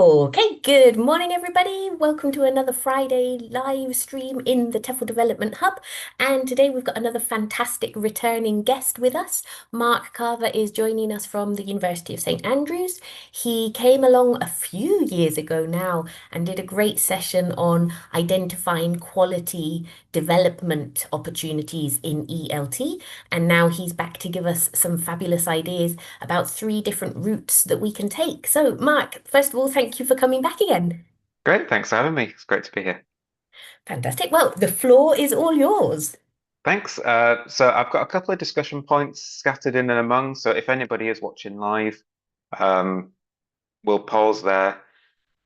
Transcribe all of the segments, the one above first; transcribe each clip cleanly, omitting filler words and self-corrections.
Okay, good morning, everybody. Welcome to another Friday live stream in the TEFL Development Hub. And today we've got another fantastic returning guest with us. Mark Carver is joining us from the University of St Andrews. He came along a few years ago now and did a great session on identifying quality development opportunities in ELT. And now he's back to give us some fabulous ideas about three different routes that we can take. So, Mark, first of all, thank you for coming back again. Great, thanks for having me. It's great to be here. Fantastic. Well, the floor is all yours. Thanks. So I've got a couple of discussion points scattered in and among. So if anybody is watching live, um, we'll pause there.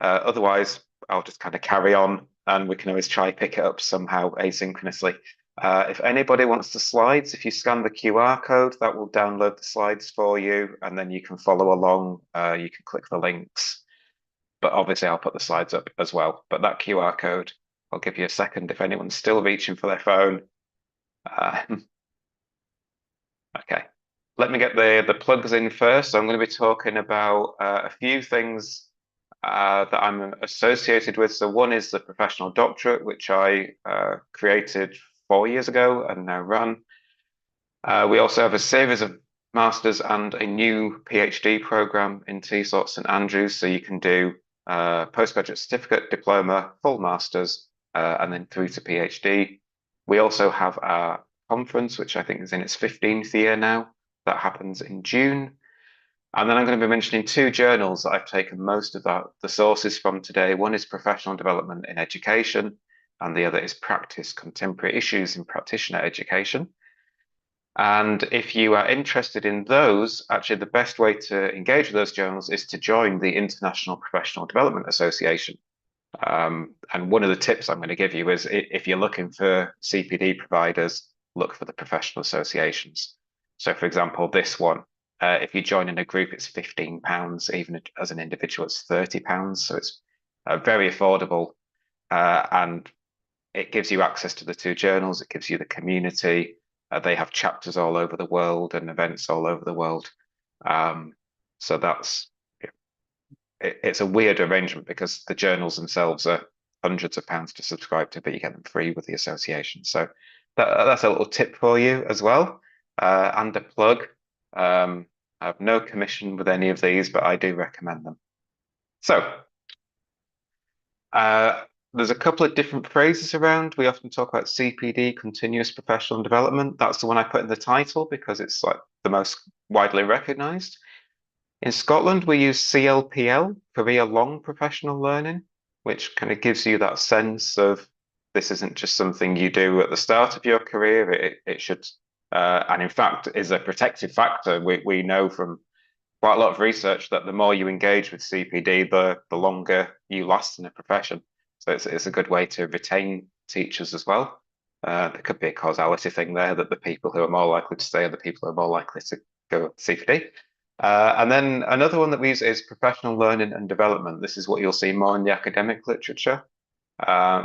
Otherwise, I'll just kind of carry on and we can always try pick it up somehow asynchronously. If anybody wants the slides, if you scan the QR code, that will download the slides for you, and then you can follow along. You can click the links. But obviously I'll put the slides up as well. But that QR code, I'll give you a second if anyone's still reaching for their phone. Uh, okay, let me get the plugs in first. So I'm going to be talking about a few things that I'm associated with. So one is the professional doctorate, which I created 4 years ago and now run. We also have a series of masters and a new PhD program in TSOT St Andrews. So you can do postgraduate certificate, diploma, full masters, and then through to PhD. We also have our conference, which I think is in its 15th year now. That happens in June. And then I'm going to be mentioning two journals that I've taken most of the sources from today. One is Professional Development in Education, and the other is Practice Contemporary Issues in Practitioner Education. And if you are interested in those, actually the best way to engage with those journals is to join the International Professional Development Association. And one of the tips I'm going to give you is if you're looking for CPD providers, look for the professional associations. So for example, this one, if you join in a group, it's £15. Even as an individual, it's £30. So it's very affordable. And it gives you access to the two journals. It gives you the community. They have chapters all over the world and events all over the world. So it's a weird arrangement because the journals themselves are hundreds of pounds to subscribe to, but you get them free with the association. So that's a little tip for you as well. And a plug. I have no commission with any of these, but I do recommend them. So uh, there's a couple of different phrases around. We often talk about CPD, continuous professional development. That's the one I put in the title because it's like the most widely recognized. In Scotland, we use CLPL, career long professional learning, which kind of gives you that sense of this isn't just something you do at the start of your career. It should, and in fact, is a protective factor. We know from quite a lot of research that the more you engage with CPD, the longer you last in a profession. So it's a good way to retain teachers as well. There could be a causality thing there that the people who are more likely to stay are the people who are more likely to go CPD. And then another one that we use is professional learning and development. This is what you'll see more in the academic literature.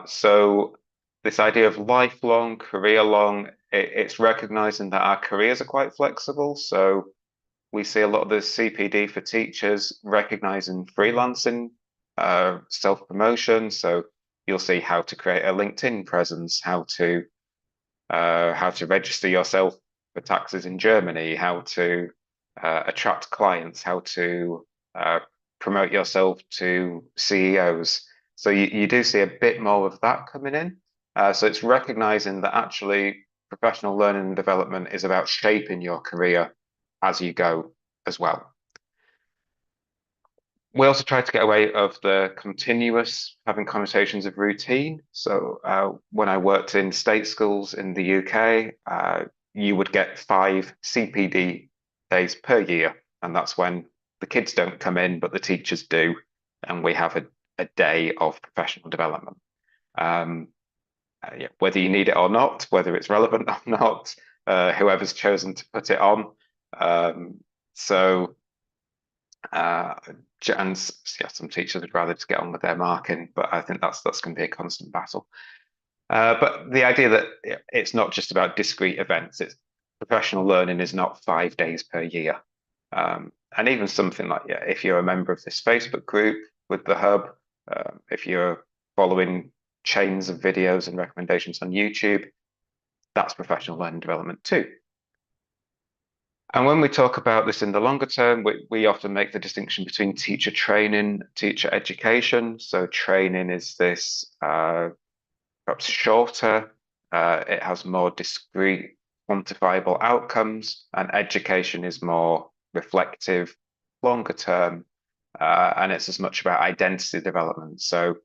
So this idea of lifelong, career long, it's recognizing that our careers are quite flexible. So we see a lot of the CPD for teachers recognizing freelancing, self-promotion. So you'll see how to create a LinkedIn presence, how to register yourself for taxes in Germany, how to attract clients, how to promote yourself to CEOs. So you do see a bit more of that coming in. So it's recognizing that actually professional learning and development is about shaping your career as you go as well. We also try to get away of the continuous having connotations of routine. So when I worked in state schools in the UK, you would get 5 CPD days per year, and that's when the kids don't come in, but the teachers do, and we have a day of professional development. Um, yeah, whether you need it or not, whether it's relevant or not, whoever's chosen to put it on. So uh, and yeah, some teachers would rather just get on with their marking, but I think that's going to be a constant battle. But the idea that it's not just about discrete events, it's professional learning is not 5 days per year. And even something like, yeah, if you're a member of this Facebook group, with the hub. If you're following chains of videos and recommendations on YouTube, that's professional learning development too. And when we talk about this in the longer term, we often make the distinction between teacher training, teacher education. So training is this perhaps shorter, it has more discrete, quantifiable outcomes, and education is more reflective, longer term, and it's as much about identity development. So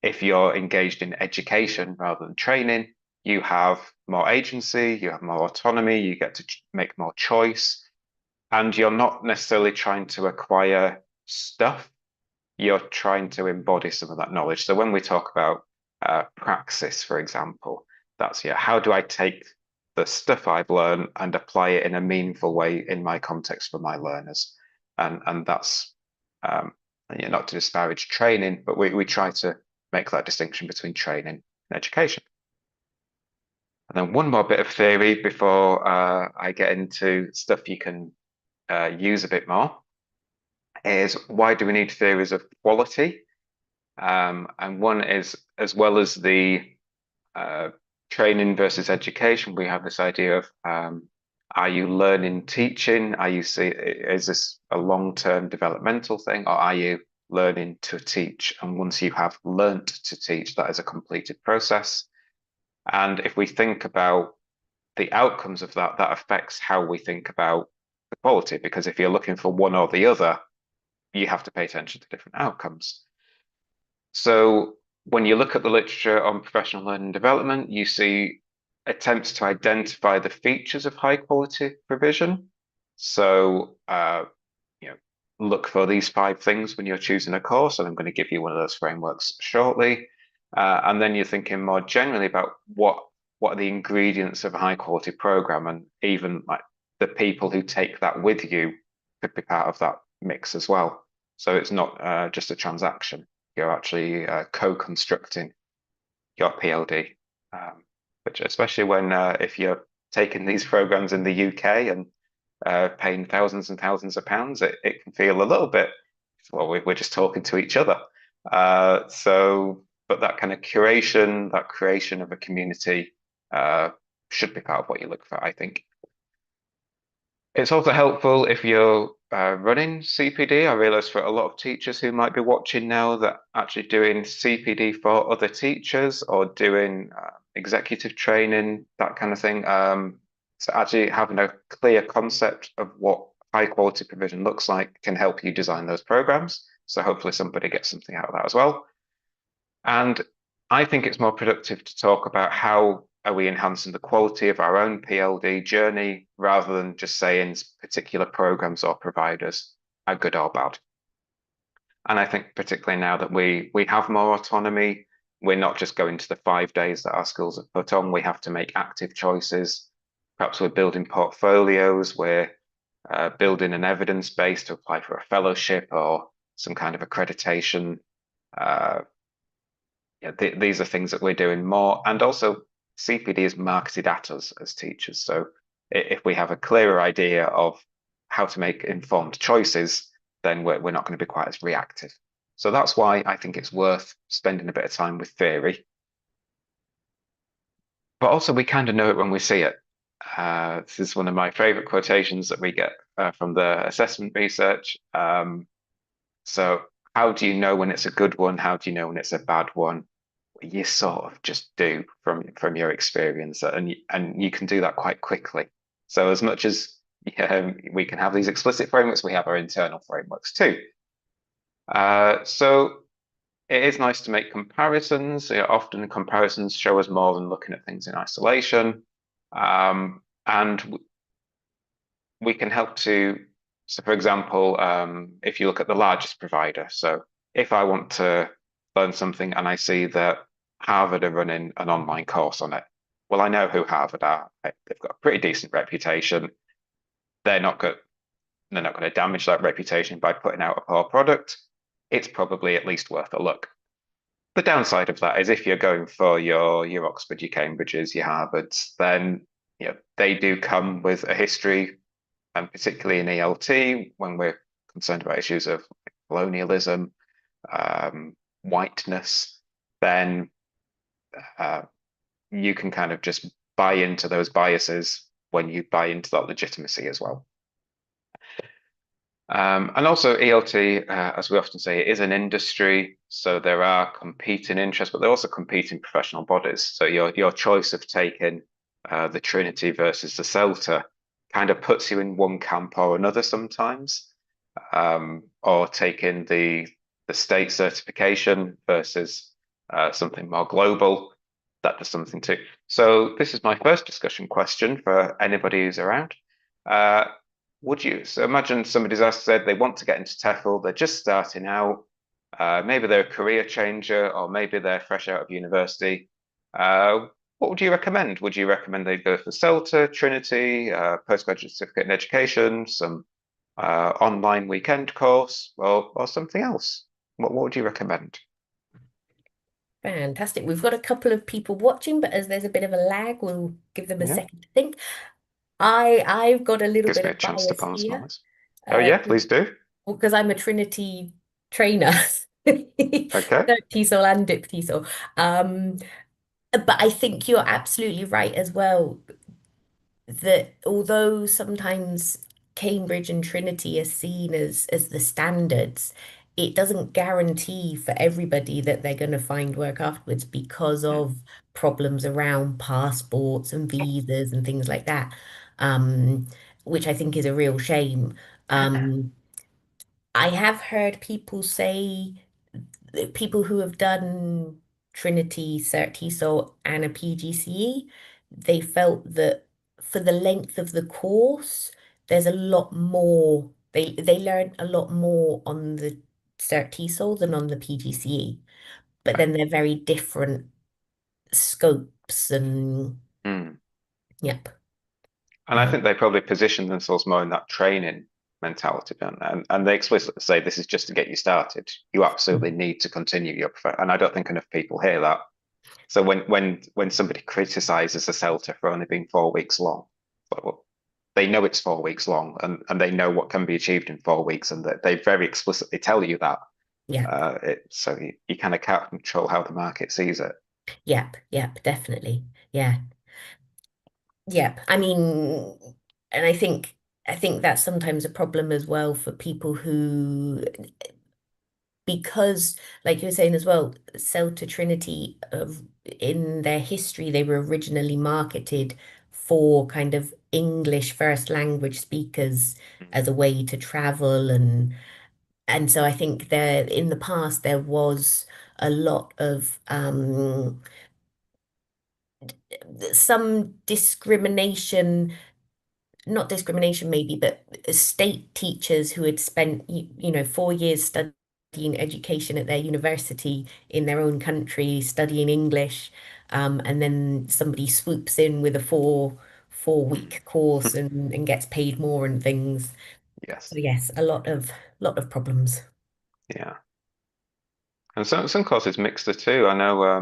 if you're engaged in education rather than training, you have more agency, you have more autonomy, you get to make more choice, and you're not necessarily trying to acquire stuff, you're trying to embody some of that knowledge. So when we talk about praxis, for example, that's yeah, how do I take the stuff I've learned and apply it in a meaningful way in my context for my learners? And that's not to disparage training, but we try to make that distinction between training and education. And then one more bit of theory before I get into stuff you can use a bit more is why do we need theories of quality? And one is, as well as the uh, training versus education, we have this idea of are you learning teaching? Is this a long-term developmental thing, or are you learning to teach? And once you have learnt to teach, that is a completed process. And if we think about the outcomes of that, that affects how we think about the quality, because if you're looking for one or the other, you have to pay attention to different outcomes. So when you look at the literature on professional learning development, you see attempts to identify the features of high quality provision. So you know, look for these 5 things when you're choosing a course, and I'm going to give you one of those frameworks shortly. And then you're thinking more generally about what are the ingredients of a high quality program, and even like the people who take that with you could be part of that mix as well. So it's not just a transaction. You're actually co-constructing your PLD, which especially when if you're taking these programs in the UK and paying thousands and thousands of pounds, it can feel a little bit, well, we're just talking to each other. But that kind of curation, that creation of a community should be part of what you look for, I think. It's also helpful if you're running CPD. I realize for a lot of teachers who might be watching now that actually doing CPD for other teachers or doing executive training, that kind of thing. So actually having a clear concept of what high quality provision looks like can help you design those programs. So hopefully somebody gets something out of that as well. And I think it's more productive to talk about how are we enhancing the quality of our own PLD journey rather than just saying particular programs or providers are good or bad. And I think particularly now that we have more autonomy, we're not just going to the 5 days that our schools have put on. We have to make active choices. Perhaps we're building portfolios, we're building an evidence base to apply for a fellowship or some kind of accreditation. Uh, these are things that we're doing more. And also, CPD is marketed at us as teachers. So if we have a clearer idea of how to make informed choices, then we're not going to be quite as reactive. So that's why I think it's worth spending a bit of time with theory. But also, we kind of know it when we see it. This is one of my favorite quotations that we get from the assessment research. So how do you know when it's a good one? How do you know when it's a bad one? You sort of just do from your experience, and you can do that quite quickly. So as much as we can have these explicit frameworks, we have our internal frameworks too. So it is nice to make comparisons. Often comparisons show us more than looking at things in isolation. And we can help to, so for example, if you look at the largest provider, so if I want to learn something and I see that Harvard are running an online course on it, well, I know who Harvard are. They've got a pretty decent reputation. They're not good. They're not going to damage that reputation by putting out a poor product. It's probably at least worth a look. The downside of that is if you're going for your Oxford, your Cambridges, your Harvards, then they do come with a history, and particularly in ELT, when we're concerned about issues of colonialism, whiteness, then uh, you can kind of just buy into those biases when you buy into that legitimacy as well. And also ELT, as we often say, is an industry, so there are competing interests, but there are also competing professional bodies. So your choice of taking the Trinity versus the CELTA kind of puts you in one camp or another sometimes, or taking the state certification versus something more global, that does something too. So this is my first discussion question for anybody who's around. Uh, would you? So imagine somebody's asked, said they want to get into TEFL, they're just starting out, maybe they're a career changer, or maybe they're fresh out of university. Uh, what would you recommend? Would you recommend they go for CELTA, Trinity, postgraduate certificate in education, some online weekend course, or something else? What would you recommend? Fantastic. We've got a couple of people watching, but as there's a bit of a lag, we'll give them a Yeah, second to think. I've got a little gives bit me a of chance to bias pause here, noise. Oh yeah, please do. because I'm a Trinity trainer, third Okay. TESOL and dip TESOL. Um, but I think you're absolutely right as well, that although sometimes Cambridge and Trinity are seen as the standards, it doesn't guarantee for everybody that they're going to find work afterwards because Mm, of problems around passports and visas and things like that, um, which I think is a real shame. Um, I have heard people say people who have done Trinity, Cert TESOL, and a PGCE, they felt that for the length of the course, there's a lot more. They learn a lot more on the Cert TESOL than on the PGCE, but then they're very different scopes and mm. yep. And I Uh, think they probably position themselves more in that training mentality, don't they? And they explicitly say this is just to get you started. You absolutely need to continue your profession. And I don't think enough people hear that. So when somebody criticizes a CELTA for only being 4 weeks long, well, they know it's 4 weeks long and they know what can be achieved in 4 weeks, and that they very explicitly tell you that. yep, So you kind of can't control how the market sees it. yep, definitely. Yeah. Yeah, I mean, and I think that's sometimes a problem as well for people who, because like you were saying as well, Celta Trinity of in their history, they were originally marketed for kind of English first language speakers as a way to travel and so I think there in the past there was a lot of some discrimination, not discrimination maybe, but state teachers who had spent, 4 years studying education at their university in their own country, studying English, and then somebody swoops in with a four-week Mm. course and gets paid more and things. So Yes. yes, a lot of problems. Yeah. And some courses mix the two. I know I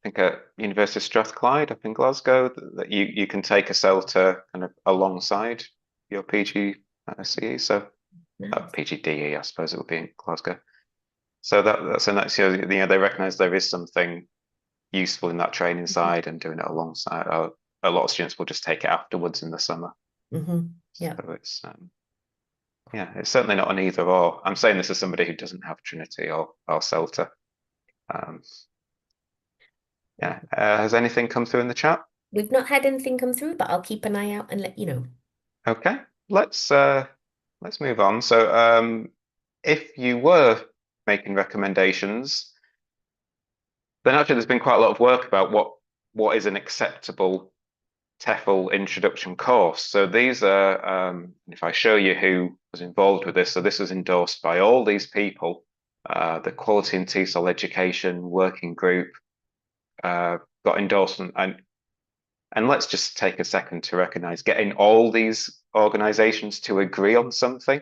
think at University of Strathclyde up in Glasgow that you can take a CELTA kind of alongside your PGCE. So Nice. PGDE, I suppose it would be in Glasgow. So that's a nice, they recognise there is something useful in that training side and doing it alongside. A lot of students will just take it afterwards in the summer. Yeah. So yeah, it's certainly not an either or. I'm saying this as somebody who doesn't have Trinity or CELTA. Um, yeah. Has anything come through in the chat? We've not had anything come through, but I'll keep an eye out and let you know. Okay, let's uh, let's move on. So, if you were making recommendations, then actually there's been quite a lot of work about what is an acceptable TEFL introduction course. So these are, if I show you who was involved with this, so this was endorsed by all these people, the Quality and TESOL Education Working Group got endorsement, and let's just take a second to recognize getting all these organizations to agree on something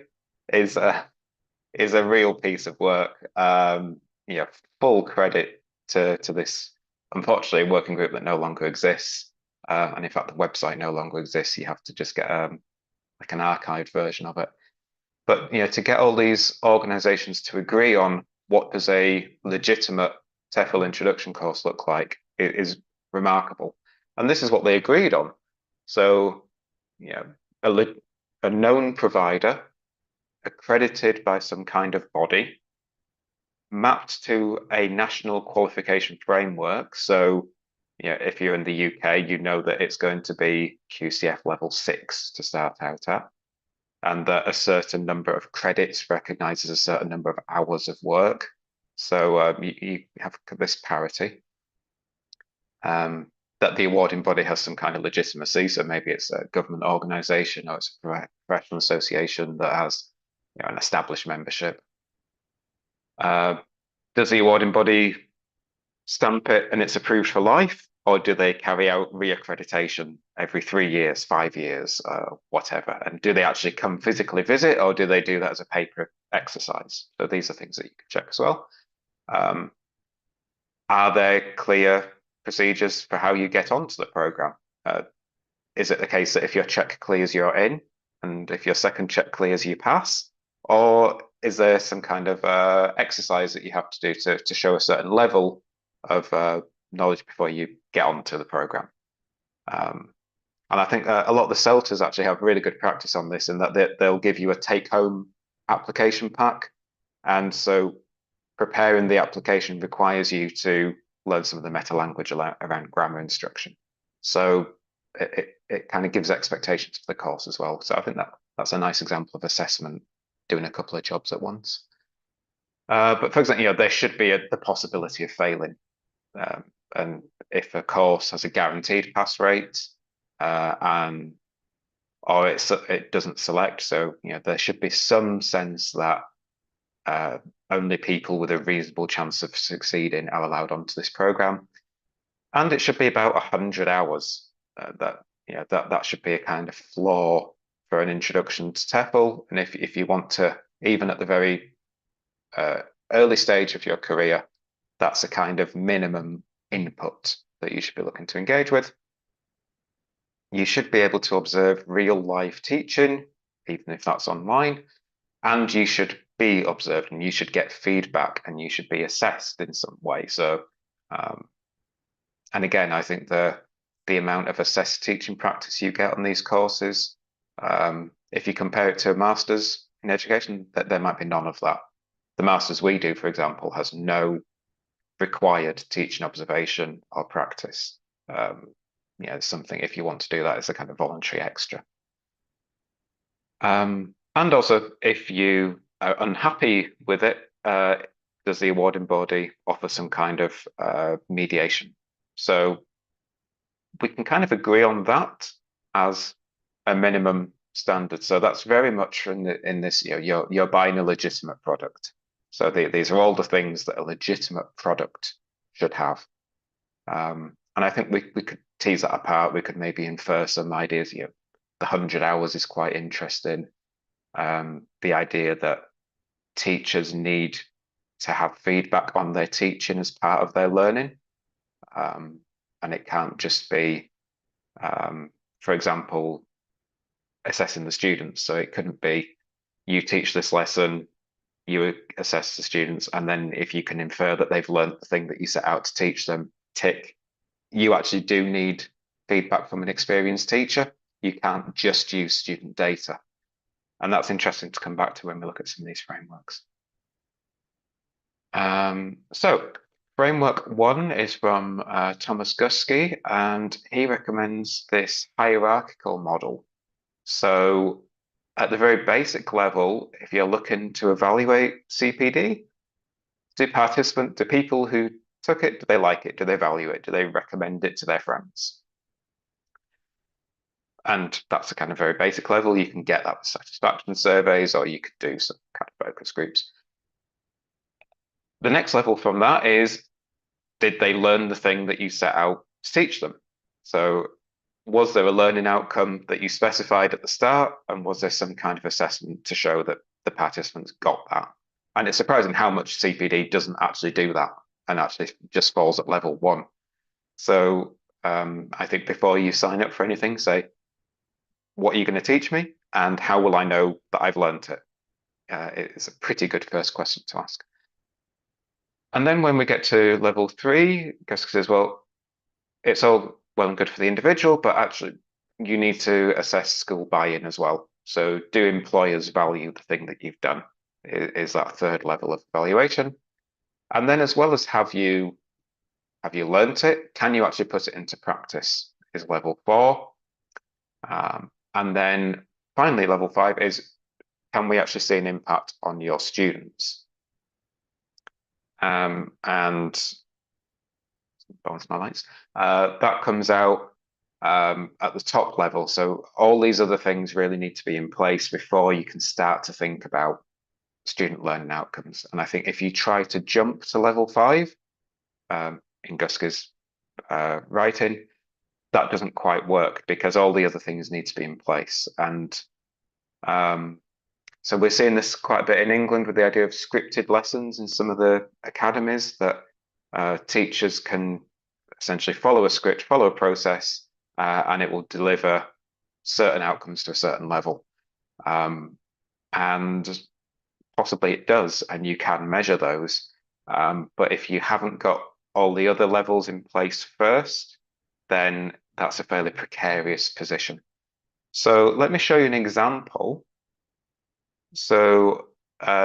is a real piece of work. Yeah, full credit to this, unfortunately, working group that no longer exists. And in fact, the website no longer exists. You have to just get like an archived version of it. But to get all these organizations to agree on what does a legitimate TEFL introduction course look like is remarkable. And this is what they agreed on. So, yeah, a, a known provider accredited by some kind of body, mapped to a national qualification framework. So, if you're in the UK, you know that it's going to be QCF level 6 to start out at, and that a certain number of credits recognizes a certain number of hours of work. So you have this parity. That the awarding body has some kind of legitimacy. So maybe it's a government organization or it's a professional association that has an established membership. Does the awarding body stamp it and it's approved for life, or do they carry out reaccreditation every 3 years, 5 years, whatever? And do they actually come physically visit, or do they do that as a paper exercise? So these are things that you can check as well. Are there clear procedures for how you get onto the program? Is it the case that if your check clears, you're in, and if your second check clears, you pass? Or is there some kind of exercise that you have to do to show a certain level of knowledge before you get onto the program? And I think a lot of the CELTAs actually have really good practice on this in that they'll give you a take-home application pack. And so preparing the application requires you to learn some of the meta language around grammar instruction. So it kind of gives expectations for the course as well. So I think that's a nice example of assessment doing a couple of jobs at once. But for example, there should be the possibility of failing. And if a course has a guaranteed pass rate, or it doesn't select, so there should be some sense that only people with a reasonable chance of succeeding are allowed onto this program, and it should be about 100 hours. That should be a kind of floor for an introduction to TEFL. And if you want to, even at the very early stage of your career, that's a kind of minimum input that you should be looking to engage with. You should be able to observe real life teaching, even if that's online, and you should be observed and you should get feedback and you should be assessed in some way. So, and again, I think the amount of assessed teaching practice you get on these courses, if you compare it to a master's in education, that there might be none of that. The master's we do, for example, has no required teaching observation or practice. It's something, if you want to do that, it's a kind of voluntary extra. And also, if you are unhappy with it, does the awarding body offer some kind of mediation? So we can kind of agree on that as a minimum standard. So that's very much in this, you're buying a legitimate product. So these are all the things that a legitimate product should have. And I think we could tease that apart. We could maybe infer some ideas. The 100 hours is quite interesting. The idea that teachers need to have feedback on their teaching as part of their learning. And it can't just be, for example, assessing the students. So it couldn't be you teach this lesson, you assess the students, and then if you can infer that they've learned the thing that you set out to teach them, tick. You actually do need feedback from an experienced teacher. You can't just use student data. And that's interesting to come back to when we look at some of these frameworks. So framework 1 is from Thomas Guskey, and he recommends this hierarchical model. So at the very basic level, if you're looking to evaluate CPD, do people who took it, do they like it? Do they value it? Do they recommend it to their friends? And that's a kind of very basic level. You can get that with satisfaction surveys, or you could do some kind of focus groups. The next level from that is, did they learn the thing that you set out to teach them? So was there a learning outcome that you specified at the start? And was there some kind of assessment to show that the participants got that? And it's surprising how much CPD doesn't actually do that and actually just falls at level 1. So I think before you sign up for anything, say, what are you going to teach me? And how will I know that I've learned it? it's a pretty good first question to ask. And then when we get to level three, Jessica says, well, it's all well and good for the individual, but actually you need to assess school buy-in as well. So do employers value the thing that you've done? Is that third level of evaluation? And then as well as have you learnt it? Can you actually put it into practice? Is level four. And then finally, level five is, can we actually see an impact on your students? And balance my lights. That comes out at the top level. So all these other things really need to be in place before you can start to think about student learning outcomes. And I think if you try to jump to level five, in Guska's writing, that doesn't quite work because all the other things need to be in place. And so we're seeing this quite a bit in England with the idea of scripted lessons in some of the academies that teachers can essentially follow a script, follow a process, and it will deliver certain outcomes to a certain level. And possibly it does, and you can measure those. But if you haven't got all the other levels in place first, then that's a fairly precarious position. So let me show you an example. So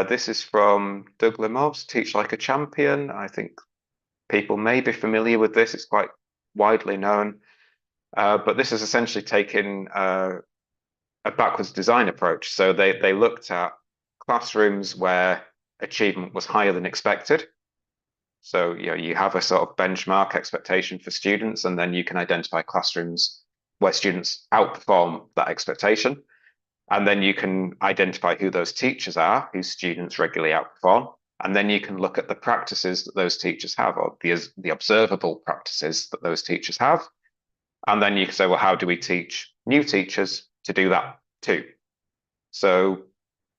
this is from Doug Limov's Teach Like a Champion. I think people may be familiar with this. It's quite widely known. But this is essentially taking a backwards design approach. So they looked at classrooms where achievement was higher than expected. So you have a sort of benchmark expectation for students, and then you can identify classrooms where students outperform that expectation. And then you can identify who those teachers are, whose students regularly outperform. And then you can look at the practices that those teachers have, or the observable practices that those teachers have. And then you can say, well, how do we teach new teachers to do that too? So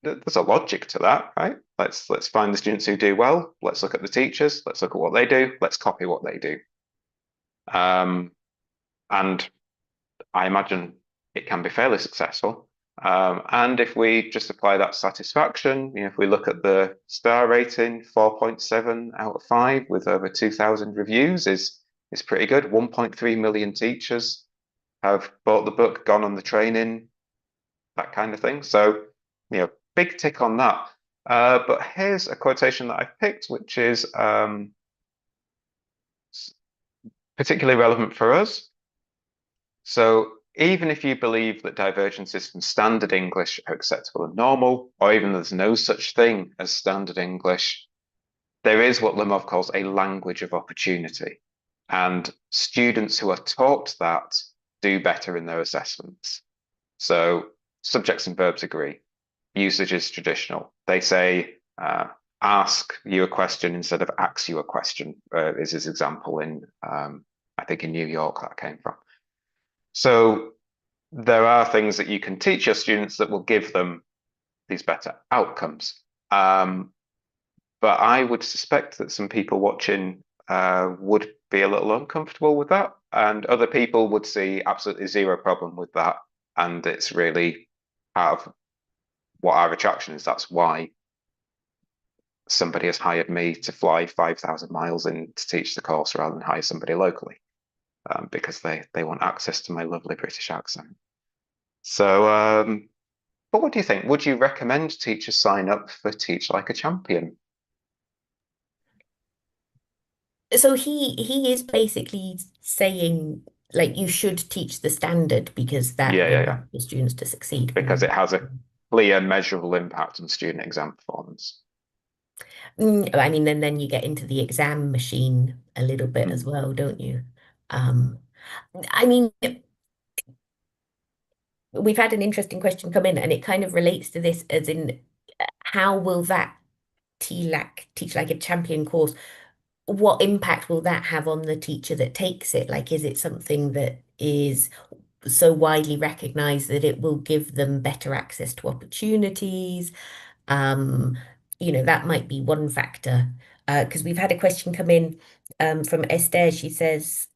there's a logic to that, right? Let's find the students who do well. Let's look at the teachers. Let's look at what they do. Let's copy what they do. And I imagine it can be fairly successful. And if we just apply that satisfaction, if we look at the star rating, 4.7 out of 5 with over 2,000 reviews is pretty good. 1.3 million teachers have bought the book, gone on the training, that kind of thing. So, big tick on that. But here's a quotation that I've picked, which is particularly relevant for us. So even if you believe that divergences from standard English are acceptable and normal, or even there's no such thing as standard English, there is what Limov calls a language of opportunity. And students who are taught that do better in their assessments. So subjects and verbs agree. Usage is traditional. They say, ask you a question instead of ask you a question, is his example in, I think in New York that came from. So there are things that you can teach your students that will give them these better outcomes. But I would suspect that some people watching would be a little uncomfortable with that, and other people would see absolutely zero problem with that. And it's really part of what our attraction is. That's why somebody has hired me to fly 5,000 miles in to teach the course rather than hire somebody locally, because they want access to my lovely British accent. So, but what do you think? Would you recommend teachers sign up for Teach Like a Champion? So he is basically saying like you should teach the standard because that Yeah, yeah, will yeah. help the students to succeed. Because it has a clear, measurable impact on student exam performance. I mean, and then you get into the exam machine a little bit as Mm. well, don't you? Um, I mean, we've had an interesting question come in, and it kind of relates to this, as in, how will that TLAC, Teach Like a Champion course, what impact will that have on the teacher that takes it? Like, is it something that is so widely recognized that it will give them better access to opportunities? Um, that might be one factor. Because we've had a question come in from Esther. She says,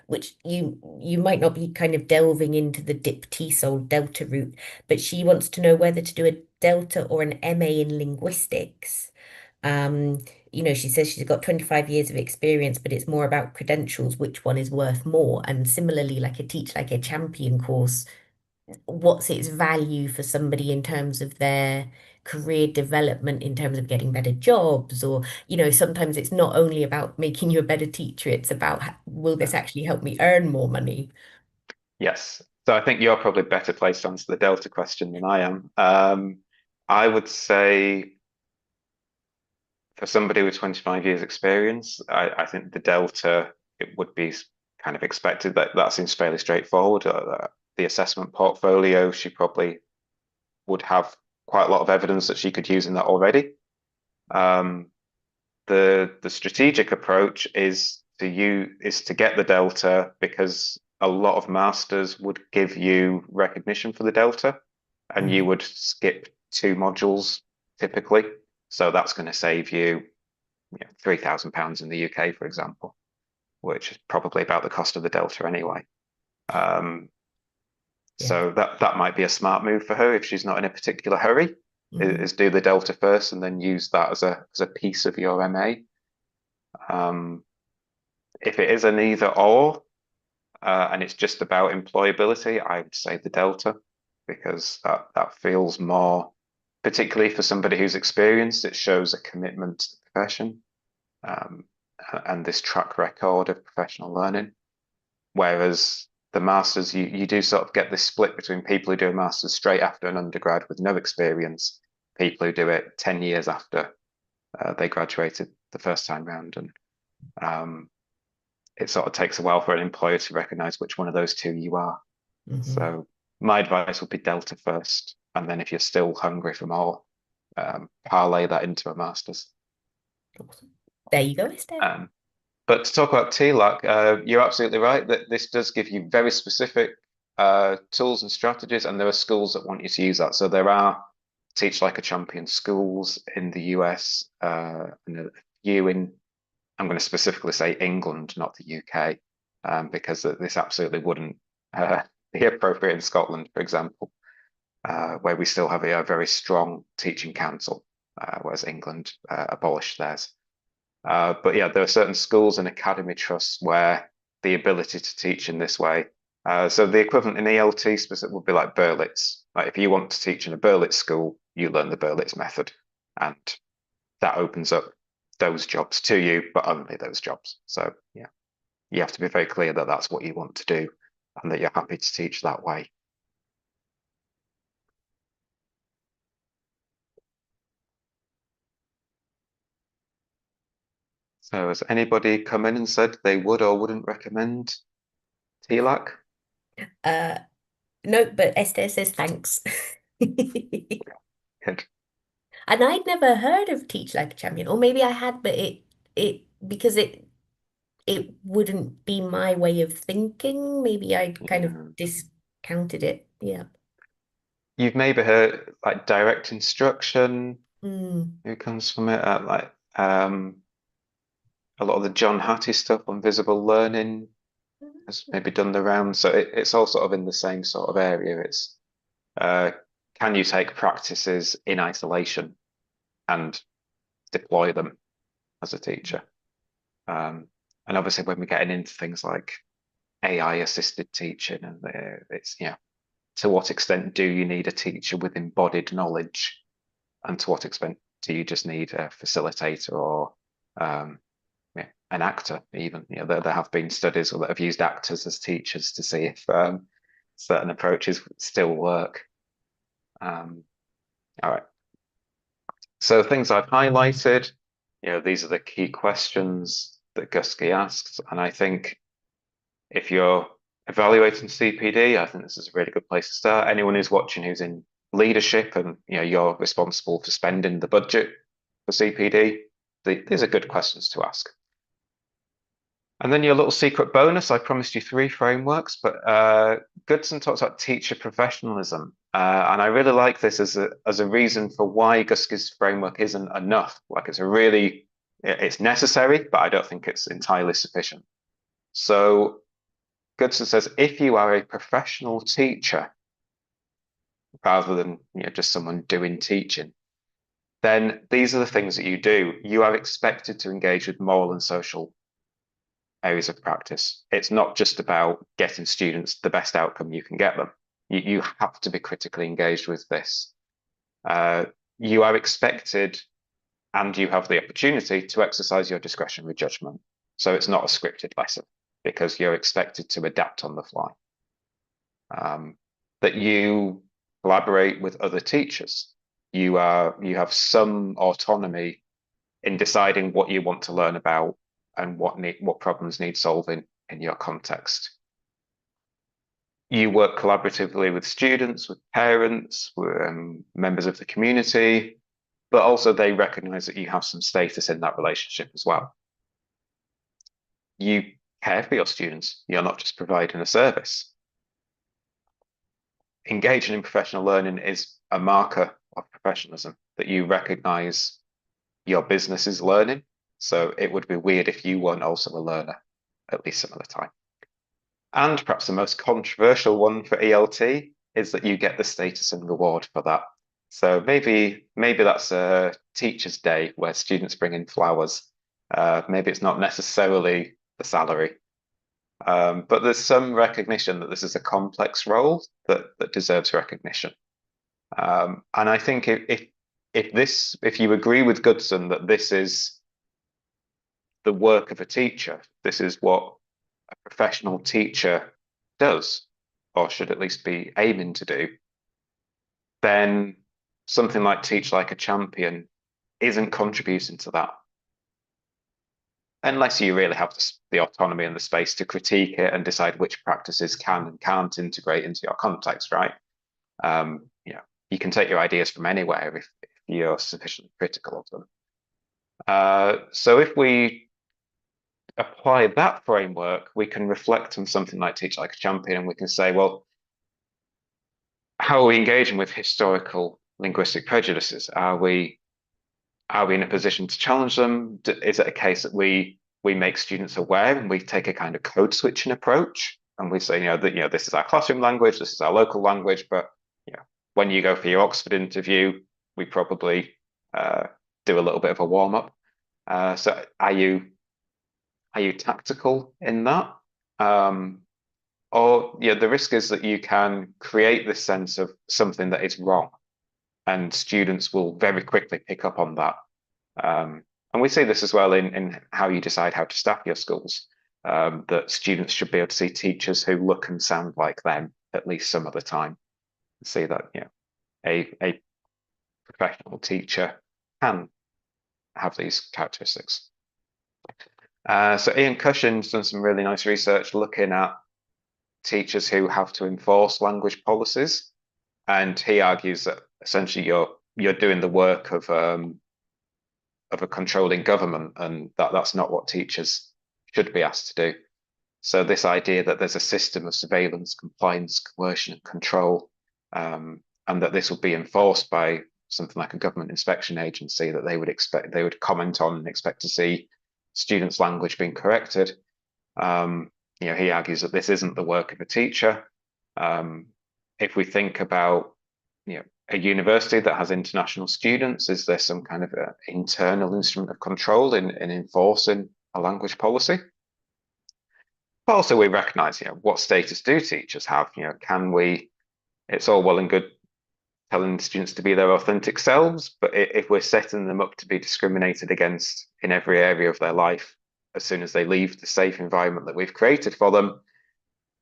which you might not be kind of delving into the dip TESOL Delta route, but she wants to know whether to do a Delta or an MA in linguistics. Um, she says she's got 25 years of experience, but it's more about credentials, which one is worth more. And similarly, like a Teach Like a Champion course, what's its value for somebody in terms of their career development, in terms of getting better jobs, or, sometimes it's not only about making you a better teacher, it's about will Yeah. this actually help me earn more money? Yes. So I think you're probably better placed to answer the Delta question than I am. I would say for somebody with 25 years experience, I think the Delta, it would be kind of expected that that seems fairly straightforward. The assessment portfolio, she probably would have quite a lot of evidence that she could use in that already. Um, the strategic approach is to get the Delta because a lot of masters would give you recognition for the Delta, and you Mhm, would skip two modules typically. So that's going to save you, £3,000 in the UK, for example, which is probably about the cost of the Delta anyway. Um, yeah. so that might be a smart move for her if she's not in a particular hurry, Mhm, is do the Delta first and then use that as a piece of your MA. Um, if it is an either or, and it's just about employability, I would say the Delta because that feels more, particularly for somebody who's experienced, it shows a commitment to the profession, um, and this track record of professional learning. Whereas the masters, you do sort of get this split between people who do a master's straight after an undergrad with no experience, people who do it 10 years after they graduated the first time round. And um, it sort of takes a while for an employer to recognize which one of those two you are. mhm. So my advice would be Delta first. And then if you're still hungry for more, parlay that into a master's. Awesome. There you go, Esther. Um, But to talk about TLAC, you're absolutely right that this does give you very specific tools and strategies, and there are schools that want you to use that. So there are Teach Like a Champion schools in the US, and a few in, I'm going to specifically say England, not the UK, because this absolutely wouldn't be appropriate in Scotland, for example, where we still have a very strong teaching council, whereas England abolished theirs. But yeah, there are certain schools and academy trusts where the ability to teach in this way. So the equivalent in ELT specific would be like Berlitz. Like if you want to teach in a Berlitz school, you learn the Berlitz method, and that opens up those jobs to you, but only those jobs. So yeah, you have to be very clear that that's what you want to do, and that you're happy to teach that way. So has anybody come in and said they would or wouldn't recommend TLAC? Uh, no, but Esther says thanks. Good. And I'd never heard of Teach Like a Champion, or maybe I had, but it because it wouldn't be my way of thinking. Maybe I kind of Yeah. discounted it. Yeah. You've maybe heard like direct instruction, Mm. who comes from it, a lot of the John Hattie stuff on visible learning has maybe done the rounds. So it's all sort of in the same sort of area. It's uh, can you take practices in isolation and deploy them as a teacher? Um, and obviously, when we're getting into things like AI assisted teaching, and it's, to what extent do you need a teacher with embodied knowledge, and to what extent do you just need a facilitator or um, an actor even? There have been studies that have used actors as teachers to see if certain approaches still work. Um, all right. So things I've highlighted, these are the key questions that Gusky asks. And I think if you're evaluating CPD, I think this is a really good place to start. Anyone who's watching who's in leadership and you're responsible for spending the budget for CPD, these are good questions to ask. And then your little secret bonus, I promised you three frameworks, but Goodson talks about teacher professionalism. And I really like this as a reason for why Gusky's framework isn't enough. Like it's a really It's necessary, but I don't think it's entirely sufficient. So Goodson says if you are a professional teacher rather than just someone doing teaching, then these are the things that you do. You are expected to engage with moral and social areas of practice. It's not just about getting students the best outcome you can get them. You have to be critically engaged with this. Uh, you are expected and you have the opportunity to exercise your discretionary judgment. So it's not a scripted lesson because you're expected to adapt on the fly. Um, that you collaborate with other teachers. You have some autonomy in deciding what you want to learn about and what problems need solving in your context. You work collaboratively with students, with parents, with members of the community, but also they recognize that you have some status in that relationship as well. You care for your students. You're not just providing a service. Engaging in professional learning is a marker of professionalism that you recognize your business is learning. So it would be weird if you weren't also a learner, at least some of the time. And perhaps the most controversial one for ELT is that you get the status and reward for that. So maybe that's a teacher's day where students bring in flowers. Maybe it's not necessarily the salary, but there's some recognition that this is a complex role that deserves recognition. And I think if you agree with Goodson that this is the work of a teacher, this is what a professional teacher does, or should at least be aiming to do, then something like Teach Like a Champion isn't contributing to that. Unless you really have the autonomy and the space to critique it and decide which practices can and can't integrate into your context, right? You can take your ideas from anywhere if you're sufficiently critical of them. So if we apply that framework, we can reflect on something like Teach Like a Champion, and we can say, well, how are we engaging with historical linguistic prejudices? Are we in a position to challenge them? Is it a case that we make students aware and we take a kind of code switching approach and we say, this is our classroom language, this is our local language, but when you go for your Oxford interview, we probably do a little bit of a warm up. So are you tactical in that? Or the risk is that you can create this sense of something that is wrong, and students will very quickly pick up on that. And we see this as well in how you decide how to staff your schools, that students should be able to see teachers who look and sound like them at least some of the time. See that a professional teacher can have these characteristics. So Ian Cushion's done some really nice research looking at teachers who have to enforce language policies, and he argues that essentially you're doing the work of a controlling government, and that's not what teachers should be asked to do. So this idea that there's a system of surveillance, compliance, coercion, and control, and that this will be enforced by something like a government inspection agency that they would comment on and expect to see students' language being corrected. He argues that this isn't the work of a teacher. If we think about, a university that has international students, is there some kind of internal instrument of control in enforcing a language policy? But also we recognize, what status do teachers have? It's all well and good telling students to be their authentic selves, but if we're setting them up to be discriminated against in every area of their life as soon as they leave the safe environment that we've created for them,